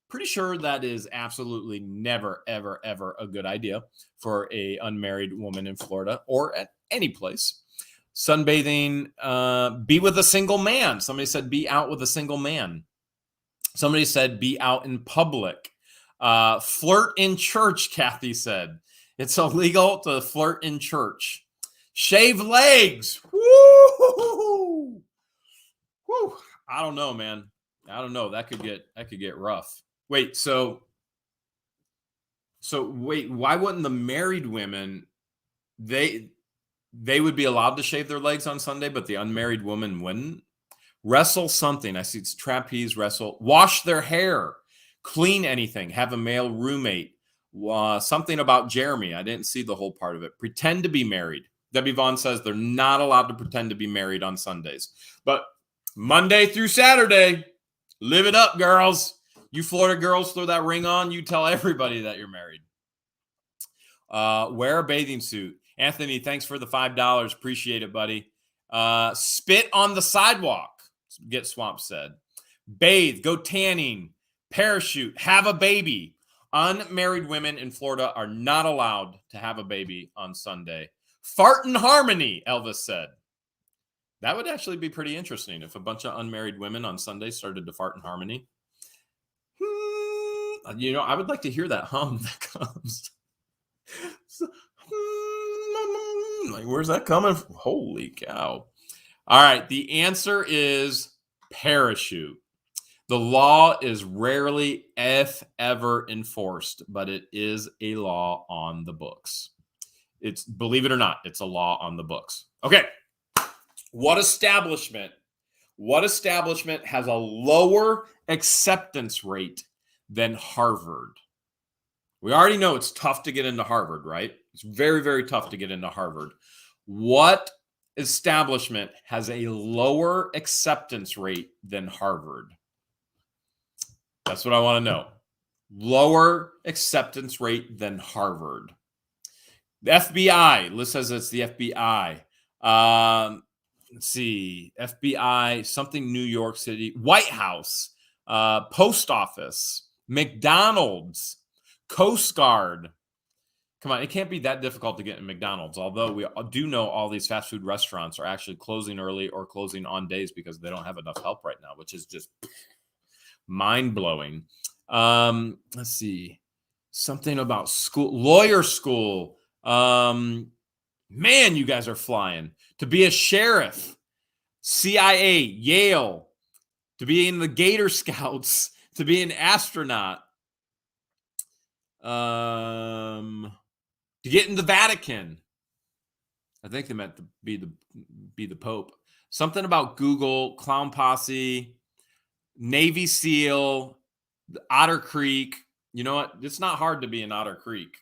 Pretty sure that is absolutely never, ever, ever a good idea for a unmarried woman in Florida or at any place. Sunbathing, be with a single man. Somebody said be out with a single man. Somebody said be out in public. Flirt in church, Kathy said. It's illegal to flirt in church. Shave legs. Woo! Woo! I don't know, man. I don't know. That could get rough. Wait, so wait, why wouldn't the married women, they would be allowed to shave their legs on Sunday, but the unmarried woman wouldn't? Wrestle something. I see it's trapeze, wrestle, wash their hair, clean anything, have a male roommate. Something about Jeremy. I didn't see the whole part of it. Pretend to be married. Debbie Vaughn says they're not allowed to pretend to be married on Sundays. But Monday through Saturday, live it up, girls. You Florida girls, throw that ring on. You tell everybody that you're married. Wear a bathing suit. Anthony, thanks for the $5. Appreciate it, buddy. Spit on the sidewalk. Get Swamp said. Bathe. Go tanning. Parachute. Have a baby. Unmarried women in Florida are not allowed to have a baby on Sunday. Fart in harmony, Elvis said. That would actually be pretty interesting if a bunch of unmarried women on Sunday started to fart in harmony. You know, I would like to hear that hum that comes. Like, where's that coming from? Holy cow. All right. The answer is parachute. The law is rarely, if ever, enforced, but it is a law on the books. It's, believe it or not, it's a law on the books. Okay. What establishment has a lower acceptance rate than Harvard? We already know it's tough to get into Harvard, right? It's very, very tough to get into Harvard. What establishment has a lower acceptance rate than Harvard? That's what I want to know. Lower acceptance rate than Harvard. The FBI. Liz says it's the FBI. Let's see. FBI, something New York City. White House. Post Office. McDonald's. Coast Guard. Come on, it can't be that difficult to get in McDonald's, although we do know all these fast food restaurants are actually closing early or closing on days because they don't have enough help right now, which is just mind-blowing. Let's see. Something about school, lawyer school. Man, you guys are flying. To be a sheriff, CIA, Yale, to be in the Gator Scouts, to be an astronaut, to get in the Vatican. I think they meant to be the Pope. Something about Google, Clown Posse, Navy SEAL, Otter Creek. You know what? It's not hard to be in Otter Creek.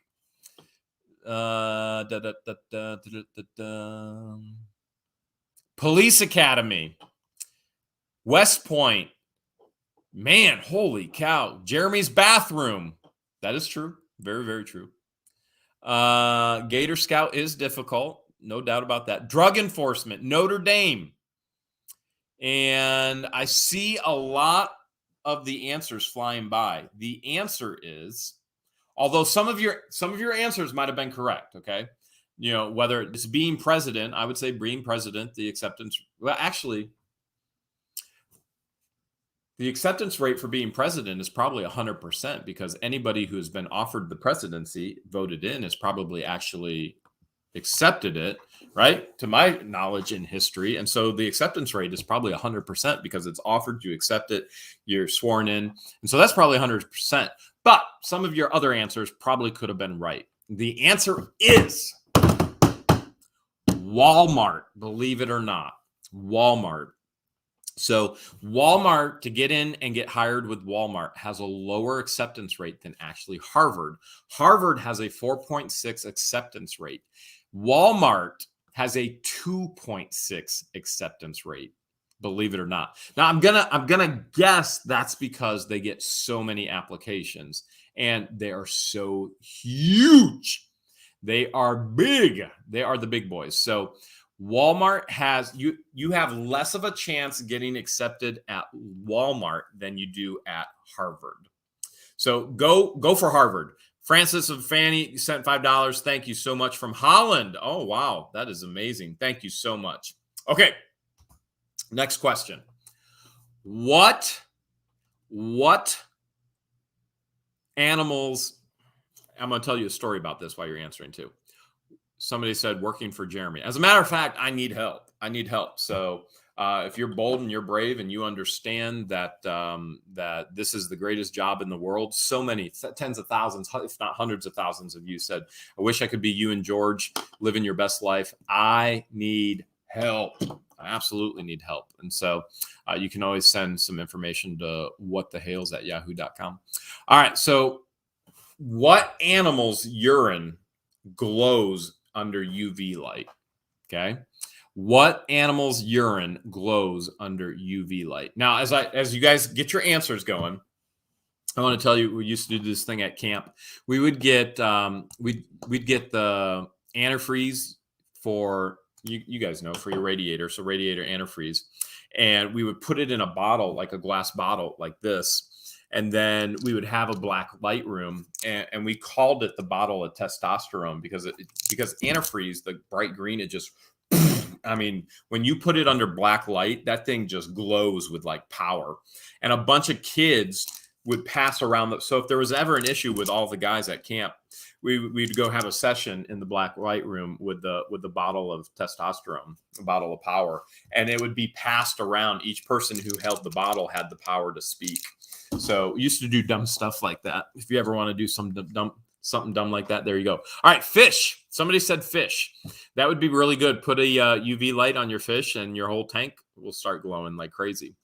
Police Academy, West Point. Man, holy cow. Jeremy's bathroom. That is true. Very, very true. Gator Scout is difficult. No doubt about that. Drug enforcement, Notre Dame. And I see a lot of the answers flying by. The answer is, although some of your answers might have been correct, okay? You know, whether it's being president, I would say being president, the acceptance, well, actually, the acceptance rate for being president is probably 100% because anybody who has been offered the presidency, voted in, has probably actually accepted it, right? To my knowledge in history. And so the acceptance rate is probably 100% because it's offered, you accept it, you're sworn in. And so that's probably 100%. But some of your other answers probably could have been right. The answer is Walmart, believe it or not. Walmart. So Walmart, to get in and get hired with Walmart, has a lower acceptance rate than actually Harvard. Harvard has a 4.6 acceptance rate. Walmart has a 2.6 acceptance rate, believe it or not. Now I'm gonna guess that's because they get so many applications and they are so huge. They are big. They are the big boys. So Walmart has you have less of a chance getting accepted at Walmart than you do at Harvard. So go for Harvard. Francis of Fanny sent $5. Thank you so much from Holland. Oh, wow. That is amazing. Thank you so much. Okay. Next question. What animals, I'm going to tell you a story about this while you're answering too. Somebody said working for Jeremy. As a matter of fact, I need help. So if you're bold and you're brave and you understand that that this is the greatest job in the world, so many tens of thousands, if not hundreds of thousands of you said, I wish I could be you and George living your best life. I need help. I absolutely need help. And so you can always send some information to whatthehales@yahoo.com. All right. So what animal's urine glows under UV light? Okay. What animal's urine glows under UV light? Now, as you guys get your answers going, I want to tell you, we used to do this thing at camp. We would get we'd get the antifreeze for you guys know, for your radiator, so radiator antifreeze, and we would put it in a bottle, like a glass bottle like this. And then we would have a black light room, and we called it the bottle of testosterone because antifreeze, the bright green, it just, I mean, when you put it under black light, that thing just glows with like power. And a bunch of kids would pass around. So if there was ever an issue with all the guys at camp, we'd go have a session in the black light room with the bottle of testosterone, a bottle of power, and it would be passed around. Each person who held the bottle had the power to speak. So we used to do dumb stuff like that. If you ever want to do something dumb like that, there you go. All right, fish. Somebody said fish. That would be really good. Put a UV light on your fish and your whole tank will start glowing like crazy.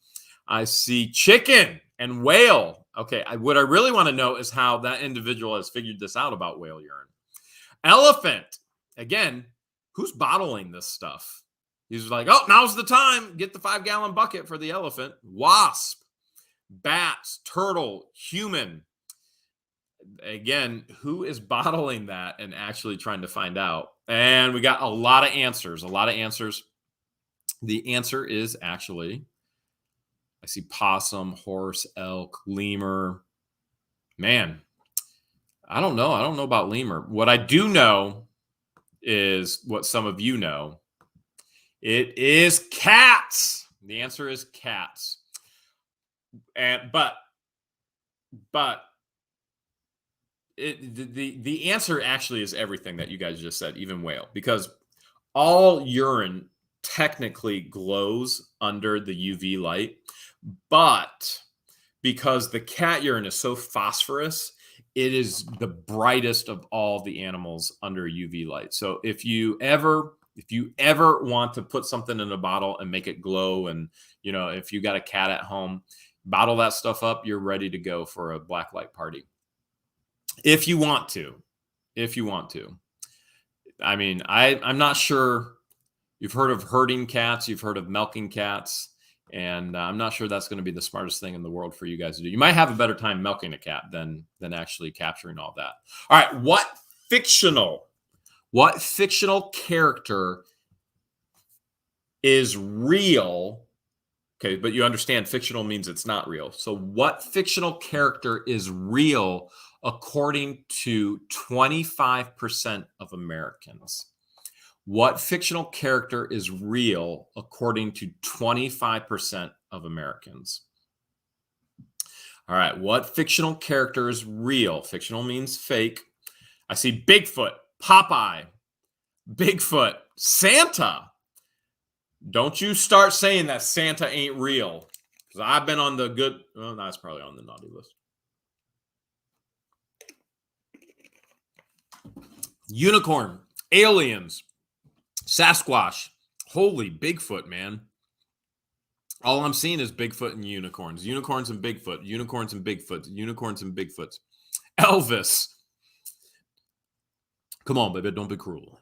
I see chicken and whale. Okay, what I really want to know is how that individual has figured this out about whale urine. Elephant. Again, who's bottling this stuff? He's like, oh, now's the time. Get the 5-gallon bucket for the elephant. Wasp. Bats, turtle, human. Again, who is bottling that and actually trying to find out? And we got a lot of answers. The answer is actually, I see possum, horse, elk, lemur. Man, I don't know. I don't know about lemur. What I do know is what some of you know. It is cats. The answer is cats. And but the answer actually is everything that you guys just said, even whale, because all urine technically glows under the UV light, but because the cat urine is so phosphorus, it is the brightest of all the animals under UV light. So if you ever want to put something in a bottle and make it glow, and if you got a cat at home, bottle that stuff up. You're ready to go for a blacklight party. If you want to. I mean, I'm not sure. You've heard of herding cats. You've heard of milking cats. And I'm not sure that's going to be the smartest thing in the world for you guys to do. You might have a better time milking a cat than actually capturing all that. All right. What fictional character is real? Okay, but you understand fictional means it's not real. So what fictional character is real according to 25% of Americans? What fictional character is real according to 25% of Americans? All right, what fictional character is real? Fictional means fake. I see Bigfoot, Popeye, Bigfoot, Santa. Don't you start saying that Santa ain't real. Because I've been on the good, well, that's probably on the naughty list. Unicorn, aliens, Sasquatch. Holy Bigfoot, man. All I'm seeing is Bigfoot and unicorns. Unicorns and Bigfoot. Unicorns and Bigfoot. Unicorns and Bigfoots. Elvis. Come on, baby. Don't be cruel.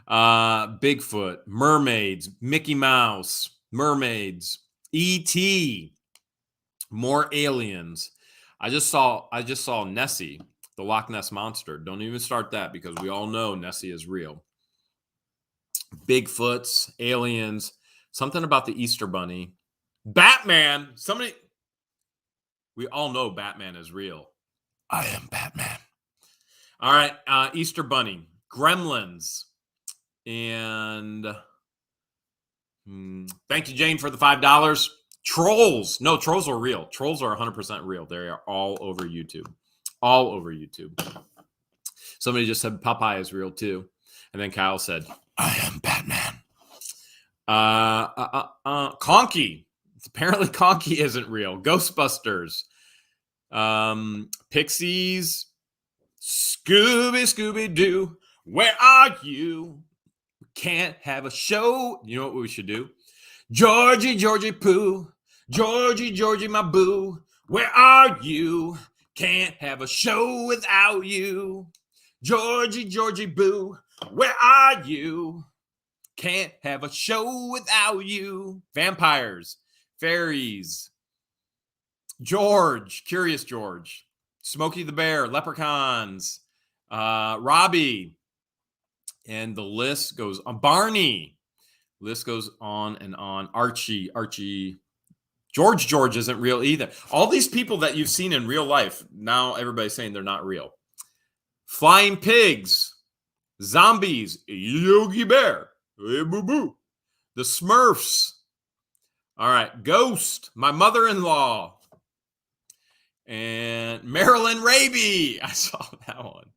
Bigfoot. Mermaids. Mickey Mouse. Mermaids. E.T. More aliens. I just saw Nessie, the Loch Ness Monster. Don't even start that because we all know Nessie is real. Bigfoots, aliens, something about the Easter Bunny. Batman. We all know Batman is real. I am Batman. All right. Easter Bunny, Gremlins, and thank you, Jane, for the $5. Trolls. No, trolls are real. Trolls are 100% real. They are all over YouTube. All over YouTube. Somebody just said Popeye is real too. And then Kyle said, I am Batman. Conky. Apparently Conky isn't real. Ghostbusters. Pixies. Scooby-Doo. Where are you? We can't have a show. You know what we should do? Georgie Pooh. Georgie, my boo. Where are you? Can't have a show without you. Georgie Boo. Where are you? Can't have a show without you. Vampires, fairies, George, Curious George, Smokey the Bear, Leprechauns, Robbie, and the list goes on. Barney, list goes on and on. Archie, George isn't real either. All these people that you've seen in real life, now everybody's saying they're not real. Flying pigs, zombies, Yogi Bear, hey, boo boo, the Smurfs. All right, Ghost, my mother-in-law, and Marilyn Raby. I saw that one.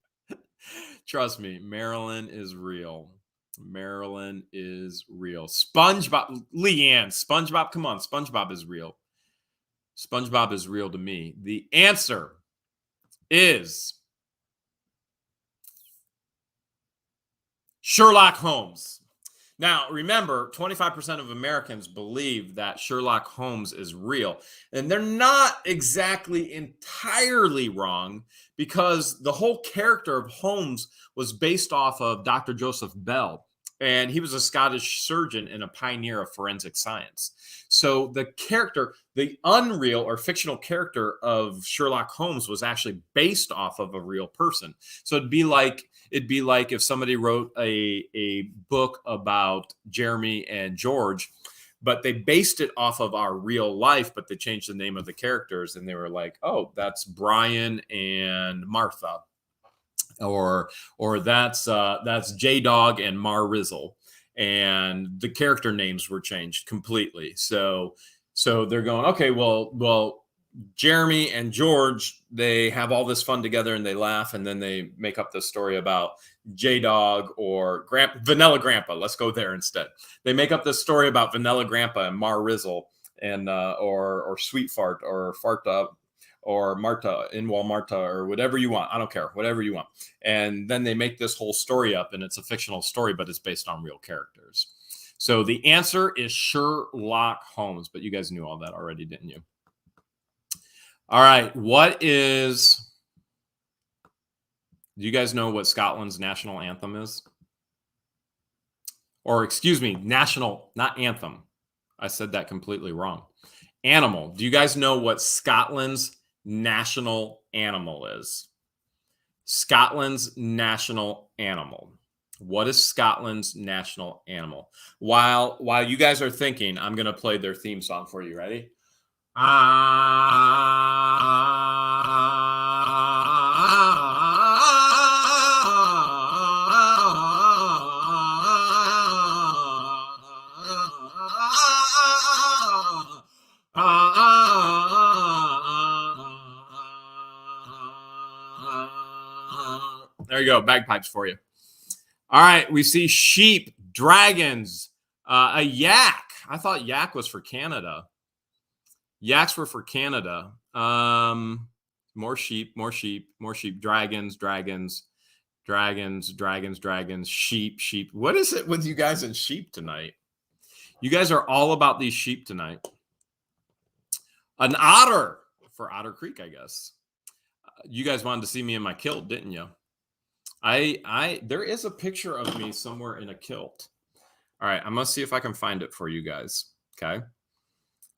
Trust me, Marilyn is real. Marilyn is real. SpongeBob, Leanne, SpongeBob, come on, SpongeBob is real. SpongeBob is real to me. The answer is Sherlock Holmes. Now, remember, 25% of Americans believe that Sherlock Holmes is real. And they're not exactly entirely wrong because the whole character of Holmes was based off of Dr. Joseph Bell. And he was a Scottish surgeon and a pioneer of forensic science. So the character, the unreal or fictional character of Sherlock Holmes was actually based off of a real person. So it'd be like if somebody wrote a book about Jeremy and George, but they based it off of our real life, but they changed the name of the characters. And they were like, oh, that's Brian and Martha. Or that's J-Dog and Mar Rizzle, and the character names were changed completely. So they're going, okay, well, Jeremy and George, they have all this fun together and they laugh, and then they make up this story about J-Dog or Vanilla Grandpa. Let's go there instead. They make up this story about Vanilla Grandpa and Mar Rizzle and or Sweet Fart or Farta or Marta, Inwal Marta, or whatever you want. I don't care, whatever you want. And then they make this whole story up, and it's a fictional story, but it's based on real characters. So the answer is Sherlock Holmes, but you guys knew all that already, didn't you? All right. Do you guys know what Scotland's national anthem is? Or excuse me, national, not anthem. I said that completely wrong. Animal. Do you guys know what Scotland's national animal is? Scotland's national animal. What is Scotland's national animal? While you guys are thinking, I'm going to play their theme song for you. Ready? There you go, bagpipes for you. All right, we see sheep, dragons, a yak. I thought yak was for Canada. Yaks were for Canada. More sheep, more sheep, more sheep. Dragons, dragons, dragons, dragons, dragons, sheep, sheep. What is it with you guys and sheep tonight? You guys are all about these sheep tonight. An otter for Otter Creek, I guess. You guys wanted to see me in my kilt, didn't you? There is a picture of me somewhere in a kilt. All right, I'm gonna see if I can find it for you guys. Okay.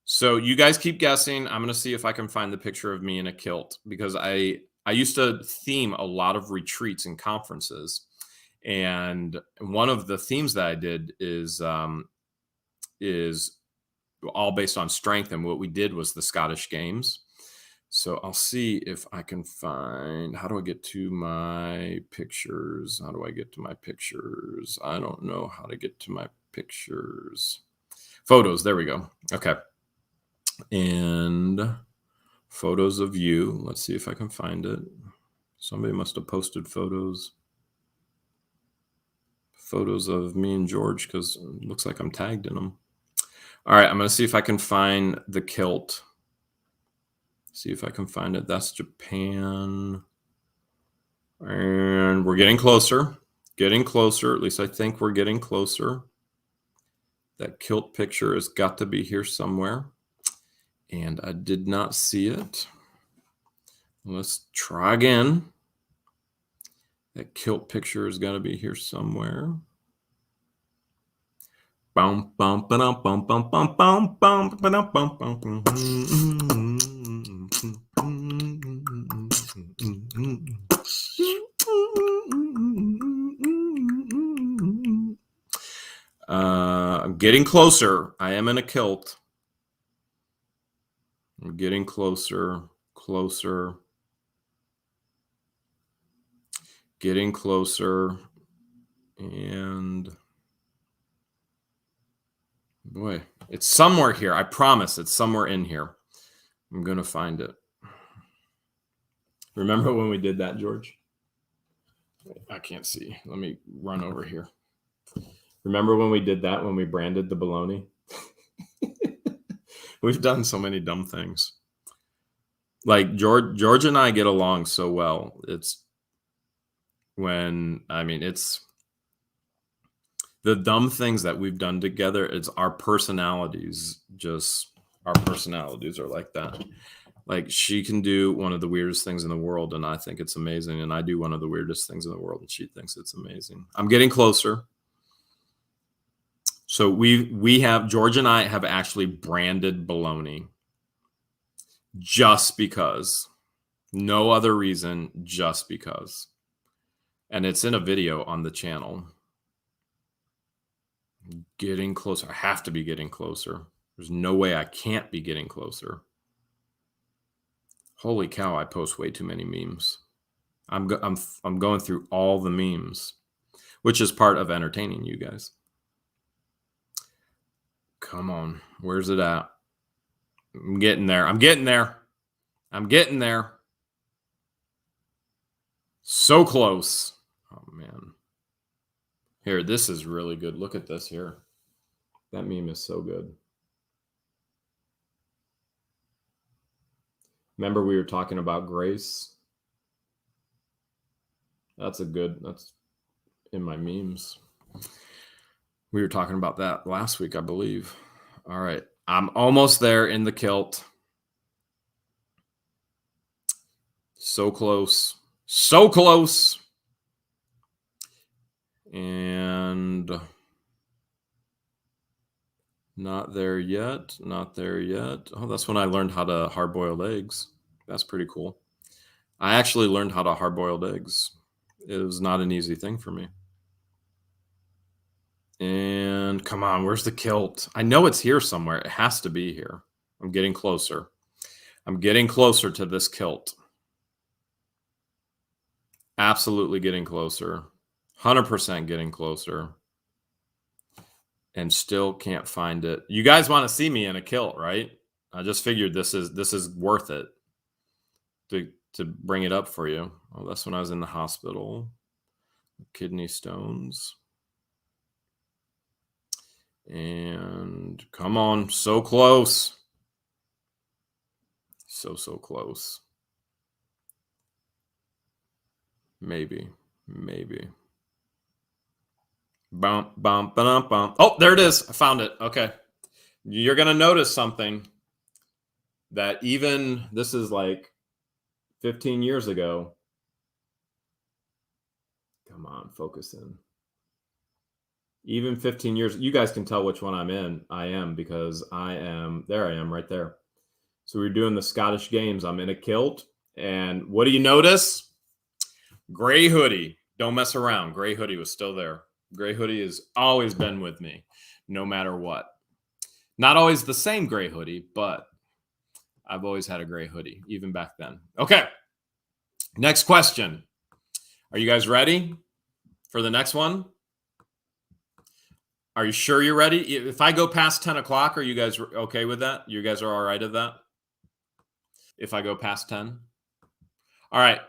So you guys keep guessing. I'm gonna see if I can find the picture of me in a kilt, because I used to theme a lot of retreats and conferences, and one of the themes that I did is all based on strength, and what we did was the Scottish Games. So I'll see if I can find, how do I get to my pictures? How do I get to my pictures? I don't know how to get to my pictures. Photos, there we go. Okay. And photos of you. Let's see if I can find it. Somebody must have posted photos. Photos of me and George, because it looks like I'm tagged in them. All right, I'm going to see if I can find the kilt. See if I can find it. That's Japan. And we're getting closer. Getting closer. At least I think we're getting closer. That kilt picture has got to be here somewhere. And I did not see it. Let's try again. That kilt picture has got to be here somewhere. Bum bum ba-dum bum bum bum bum bum ba-dum bum bum bum. I'm getting closer. I am in a kilt. I'm getting closer, closer. Getting closer. And boy, it's somewhere here. I promise it's somewhere in here. I'm going to find it. Remember when we did that, George? I can't see. Let me run over here. Remember when we did that, when we branded the bologna? We've done so many dumb things. Like George and I get along so well. It's the dumb things that we've done together. It's our personalities. Our personalities are like that. Like, she can do one of the weirdest things in the world, and I think it's amazing. And I do one of the weirdest things in the world, and she thinks it's amazing. I'm getting closer. So George and I have actually branded bologna just because. No other reason, just because. And it's in a video on the channel. Getting closer. I have to be getting closer. There's no way I can't be getting closer. Holy cow, I post way too many memes. I'm going through all the memes, which is part of entertaining you guys. Come on. Where's it at? I'm getting there. I'm getting there. I'm getting there. So close. Oh, man. Here, this is really good. Look at this here. That meme is so good. Remember we were talking about grace? That's in my memes. We were talking about that last week, I believe. All right. I'm almost there in the kilt. So close. So close. And not there yet. Not there yet. Oh, that's when I learned how to hard-boiled eggs. That's pretty cool. I actually learned how to hard-boiled eggs. It was not an easy thing for me. And come on, where's the kilt? I know it's here somewhere. It has to be here. I'm getting closer. I'm getting closer to this kilt. Absolutely getting closer. 100% getting closer. And still can't find it. You guys want to see me in a kilt, right? I just figured this is worth it to bring it up for you. Oh, that's when I was in the hospital. Kidney stones. And come on, so close. So close. Maybe. Bump, bump, bump, bump. Oh, there it is. I found it. Okay. You're going to notice something that even this is like 15 years ago. Come on, focus in. Even 15 years, you guys can tell which one I am because I am right there. So we're doing the Scottish Games. I'm in a kilt. And what do you notice? Gray hoodie. Don't mess around. Gray hoodie was still there. Gray hoodie has always been with me, no matter what. Not always the same gray hoodie, but I've always had a gray hoodie, even back then. Okay. Next question. Are you guys ready for the next one? Are you sure you're ready? If I go past 10 o'clock, are you guys okay with that? You guys are all right with that? If I go past 10? All right.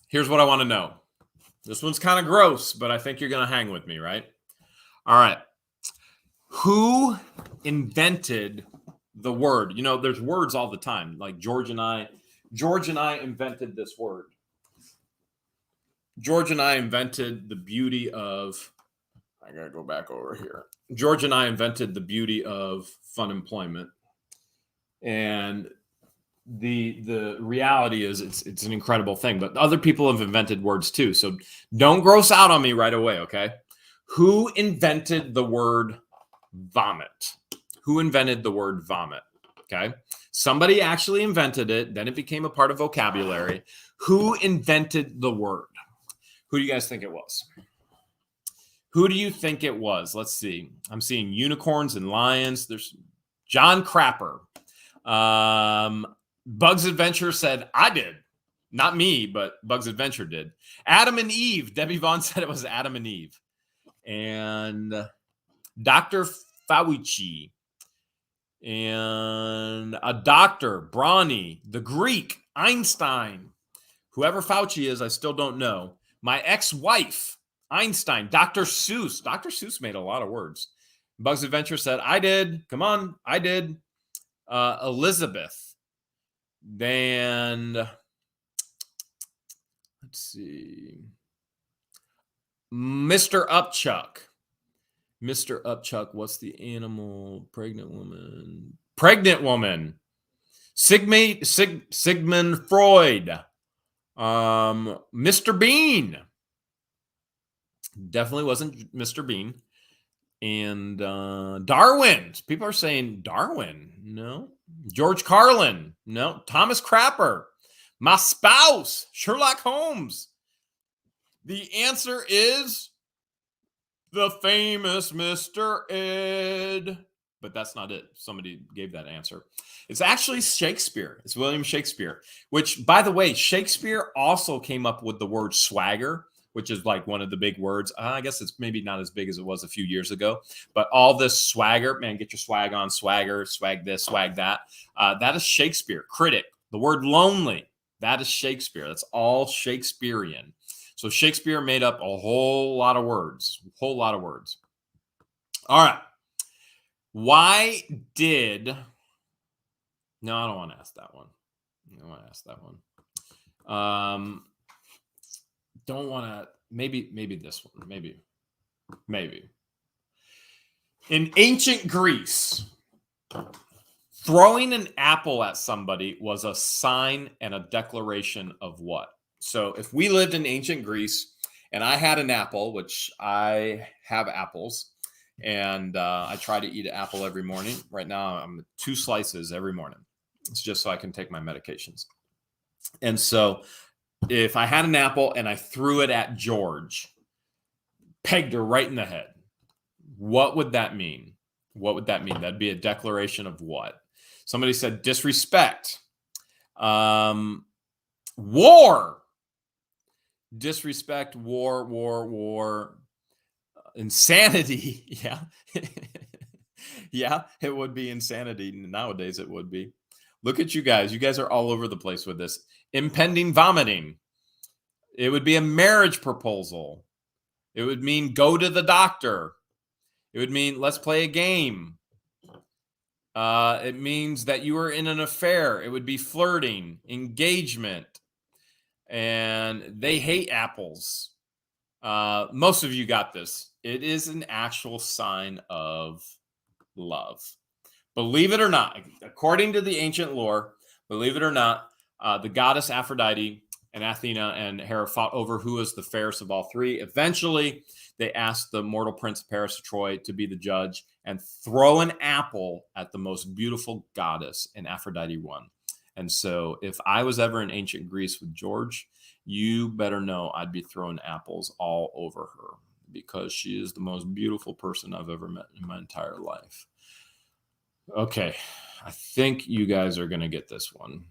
Here's what I want to know. This one's kind of gross, but I think you're going to hang with me, right? All right. Who invented the word? You know, there's words all the time. Like George and I invented this word. George and I invented the beauty of, I got to go back over here. George and I invented the beauty of fun employment. And the reality is it's an incredible thing, but other people have invented words too. So don't gross out on me right away, okay? Who invented the word vomit? Who invented the word vomit? Okay. Somebody actually invented it. Then it became a part of vocabulary. Who invented the word? Who do you guys think it was? Who do you think it was? Let's see. I'm seeing unicorns and lions. There's John Crapper. Bugs Adventure said, I did. Not me, but Bugs Adventure did. Adam and Eve. Debbie Vaughn said it was Adam and Eve. And Dr. Fauci. And a doctor, Brawny. The Greek, Einstein. Whoever Fauci is, I still don't know. My ex-wife, Einstein. Dr. Seuss. Dr. Seuss made a lot of words. Bugs Adventure said, I did. Come on, I did. Elizabeth. Then, let's see. Mr. Upchuck. Mr. Upchuck, what's the animal? Pregnant woman. Pregnant woman. Sigmund Freud. Mr. Bean. Definitely wasn't Mr. Bean. And Darwin. People are saying Darwin. No. George Carlin. No. Thomas Crapper. My spouse. Sherlock Holmes. The answer is the famous Mr. Ed. But that's not it. Somebody gave that answer. It's actually Shakespeare. It's William Shakespeare, which, by the way, Shakespeare also came up with the word swagger, which is like one of the big words. I guess it's maybe not as big as it was a few years ago, but all this swagger, man, get your swag on, swagger, swag this, swag that. That is Shakespeare. Critic. The word lonely, that is Shakespeare. That's all Shakespearean. So Shakespeare made up a whole lot of words, All right. Why did, no, I don't want to ask that one. Don't want to, maybe this one, maybe. In ancient Greece, Throwing an apple at somebody was a sign and a declaration of what? So if we lived in ancient Greece and I had an apple, which I have apples, and I try to eat an apple every morning. Right now, I'm 2 slices every morning. It's just so I can take my medications. And so if I had an apple and I threw it at George, pegged her right in the head, what would that mean? What would that mean? That'd be a declaration of what? Somebody said disrespect, war, disrespect, war, insanity. Yeah. Yeah, it would be insanity. Nowadays, it would be. Look at you guys. You guys are all over the place with this. Impending vomiting. It would be a marriage proposal. It would mean go to the doctor. It would mean let's play a game. It means that you were in an affair. It would be flirting, engagement, and they hate apples. Most of you got this. It is an actual sign of love. Believe it or not, according to the ancient lore, believe it or not, the goddess Aphrodite and Athena and Hera fought over who was the fairest of all three. Eventually, they asked the mortal prince of Paris of Troy to be the judge and throw an apple at the most beautiful goddess, and Aphrodite won. And so if I was ever in ancient Greece with George, you better know I'd be throwing apples all over her because she is the most beautiful person I've ever met in my entire life. Okay, I think you guys are going to get this one.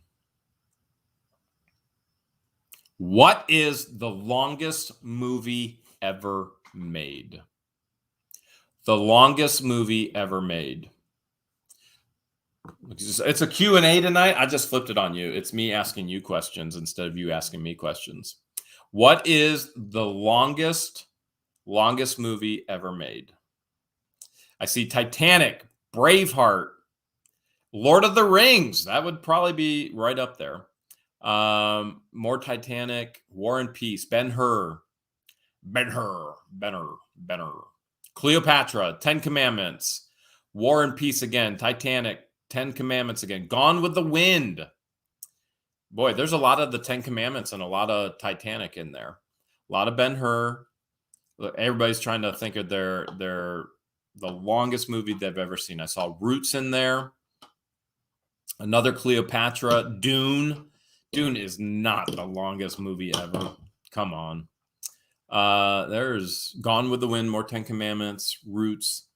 What is the longest movie ever made? The longest movie ever made. It's a Q&A tonight. I just flipped it on you. It's me asking you questions instead of you asking me questions. What is the longest movie ever made? I see Titanic, Braveheart, Lord of the Rings. That would probably be right up there. More Titanic, War and Peace, Ben-Hur, Cleopatra, 10 Commandments, War and Peace again, Titanic, 10 Commandments again, Gone with the Wind. Boy, there's a lot of the 10 Commandments and a lot of Titanic in there. A lot of Ben-Hur. Everybody's trying to think of the longest movie they've ever seen. I saw Roots in there. Another Cleopatra, Dune. Dune is not the longest movie ever. Come on. There's Gone with the Wind, more 10 Commandments, Roots.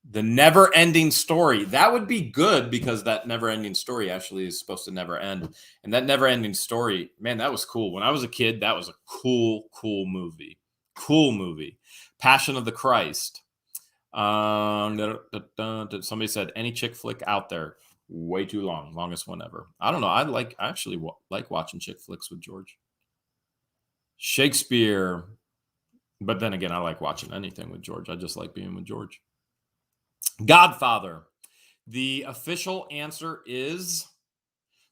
The Never Ending Story. That would be good because that Never Ending Story actually is supposed to never end. And that Never Ending Story, man, that was cool. When I was a kid, that was a cool movie. Cool movie. Passion of the Christ. Somebody said any chick flick out there. Way too long. Longest one ever. I don't know. I actually like watching chick flicks with George. Shakespeare. But then again, I like watching anything with George. I just like being with George. Godfather. The official answer is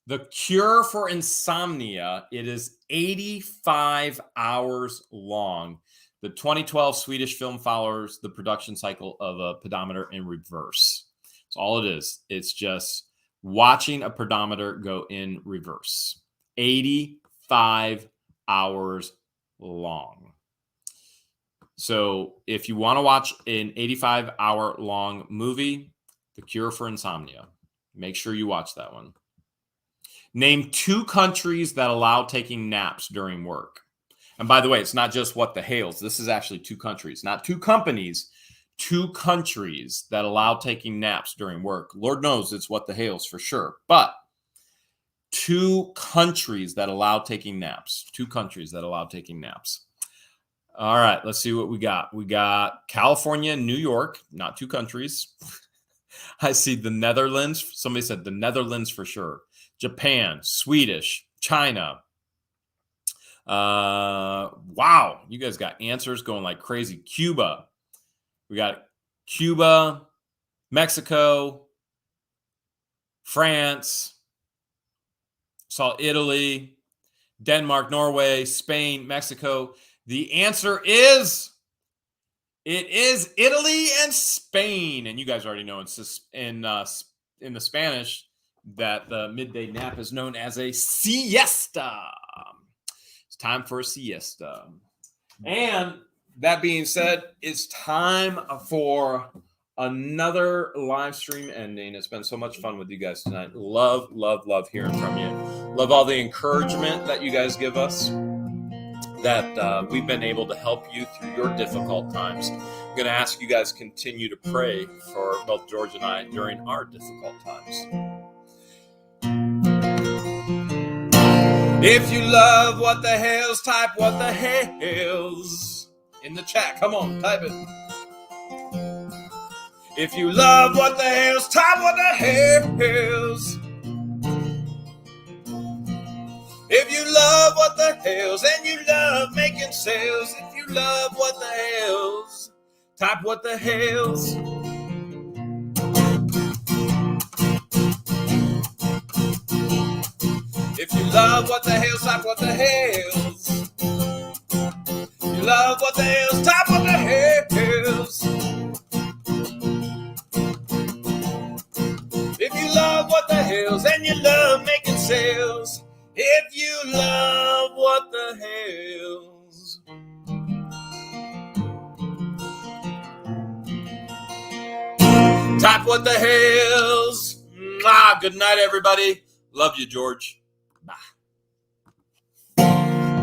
The Cure for Insomnia. It is 85 hours long. The 2012 Swedish film follows the production cycle of a pedometer in reverse. That's all it is. It's just watching a pedometer go in reverse. 85 hours long. So if you want to watch an 85-hour long movie, The Cure for Insomnia, make sure you watch that one. Name 2 countries that allow taking naps during work. And by the way, it's not just what the Hales. This is actually 2 countries, not 2 companies, 2 countries that allow taking naps during work. Lord knows it's what the Hales for sure. But 2 countries that allow taking naps. 2 countries that allow taking naps. All right, let's see what we got. We got California and New York, not 2 countries. I see the Netherlands. Somebody said the Netherlands for sure. Japan, Swedish, China. Wow, you guys got answers going like crazy. Cuba. We got Cuba, Mexico, France. Saw Italy, Denmark, Norway, Spain, Mexico. The answer is, it is Italy and Spain. And you guys already know in in the Spanish that the midday nap is known as a siesta. It's time for a siesta. And that being said, it's time for another live stream ending. It's been so much fun with you guys tonight. Love hearing from you. Love all the encouragement that you guys give us, that we've been able to help you through your difficult times. I'm going to ask you guys to continue to pray for both George and I during our difficult times. If you love what the Hales, type what the Hales in the chat. Come on, type it. If you love what the Hales, type what the Hales. If you love what the Hales and you love making sales, if you love what the Hales, type what the Hales. If you love what the Hales, type what the Hales. If you love what the Hales, type what the Hales. If you love what the Hales and you love making sales, if you love what the Hales. Type what the Hales. Good night, everybody. Love you, George. Bye.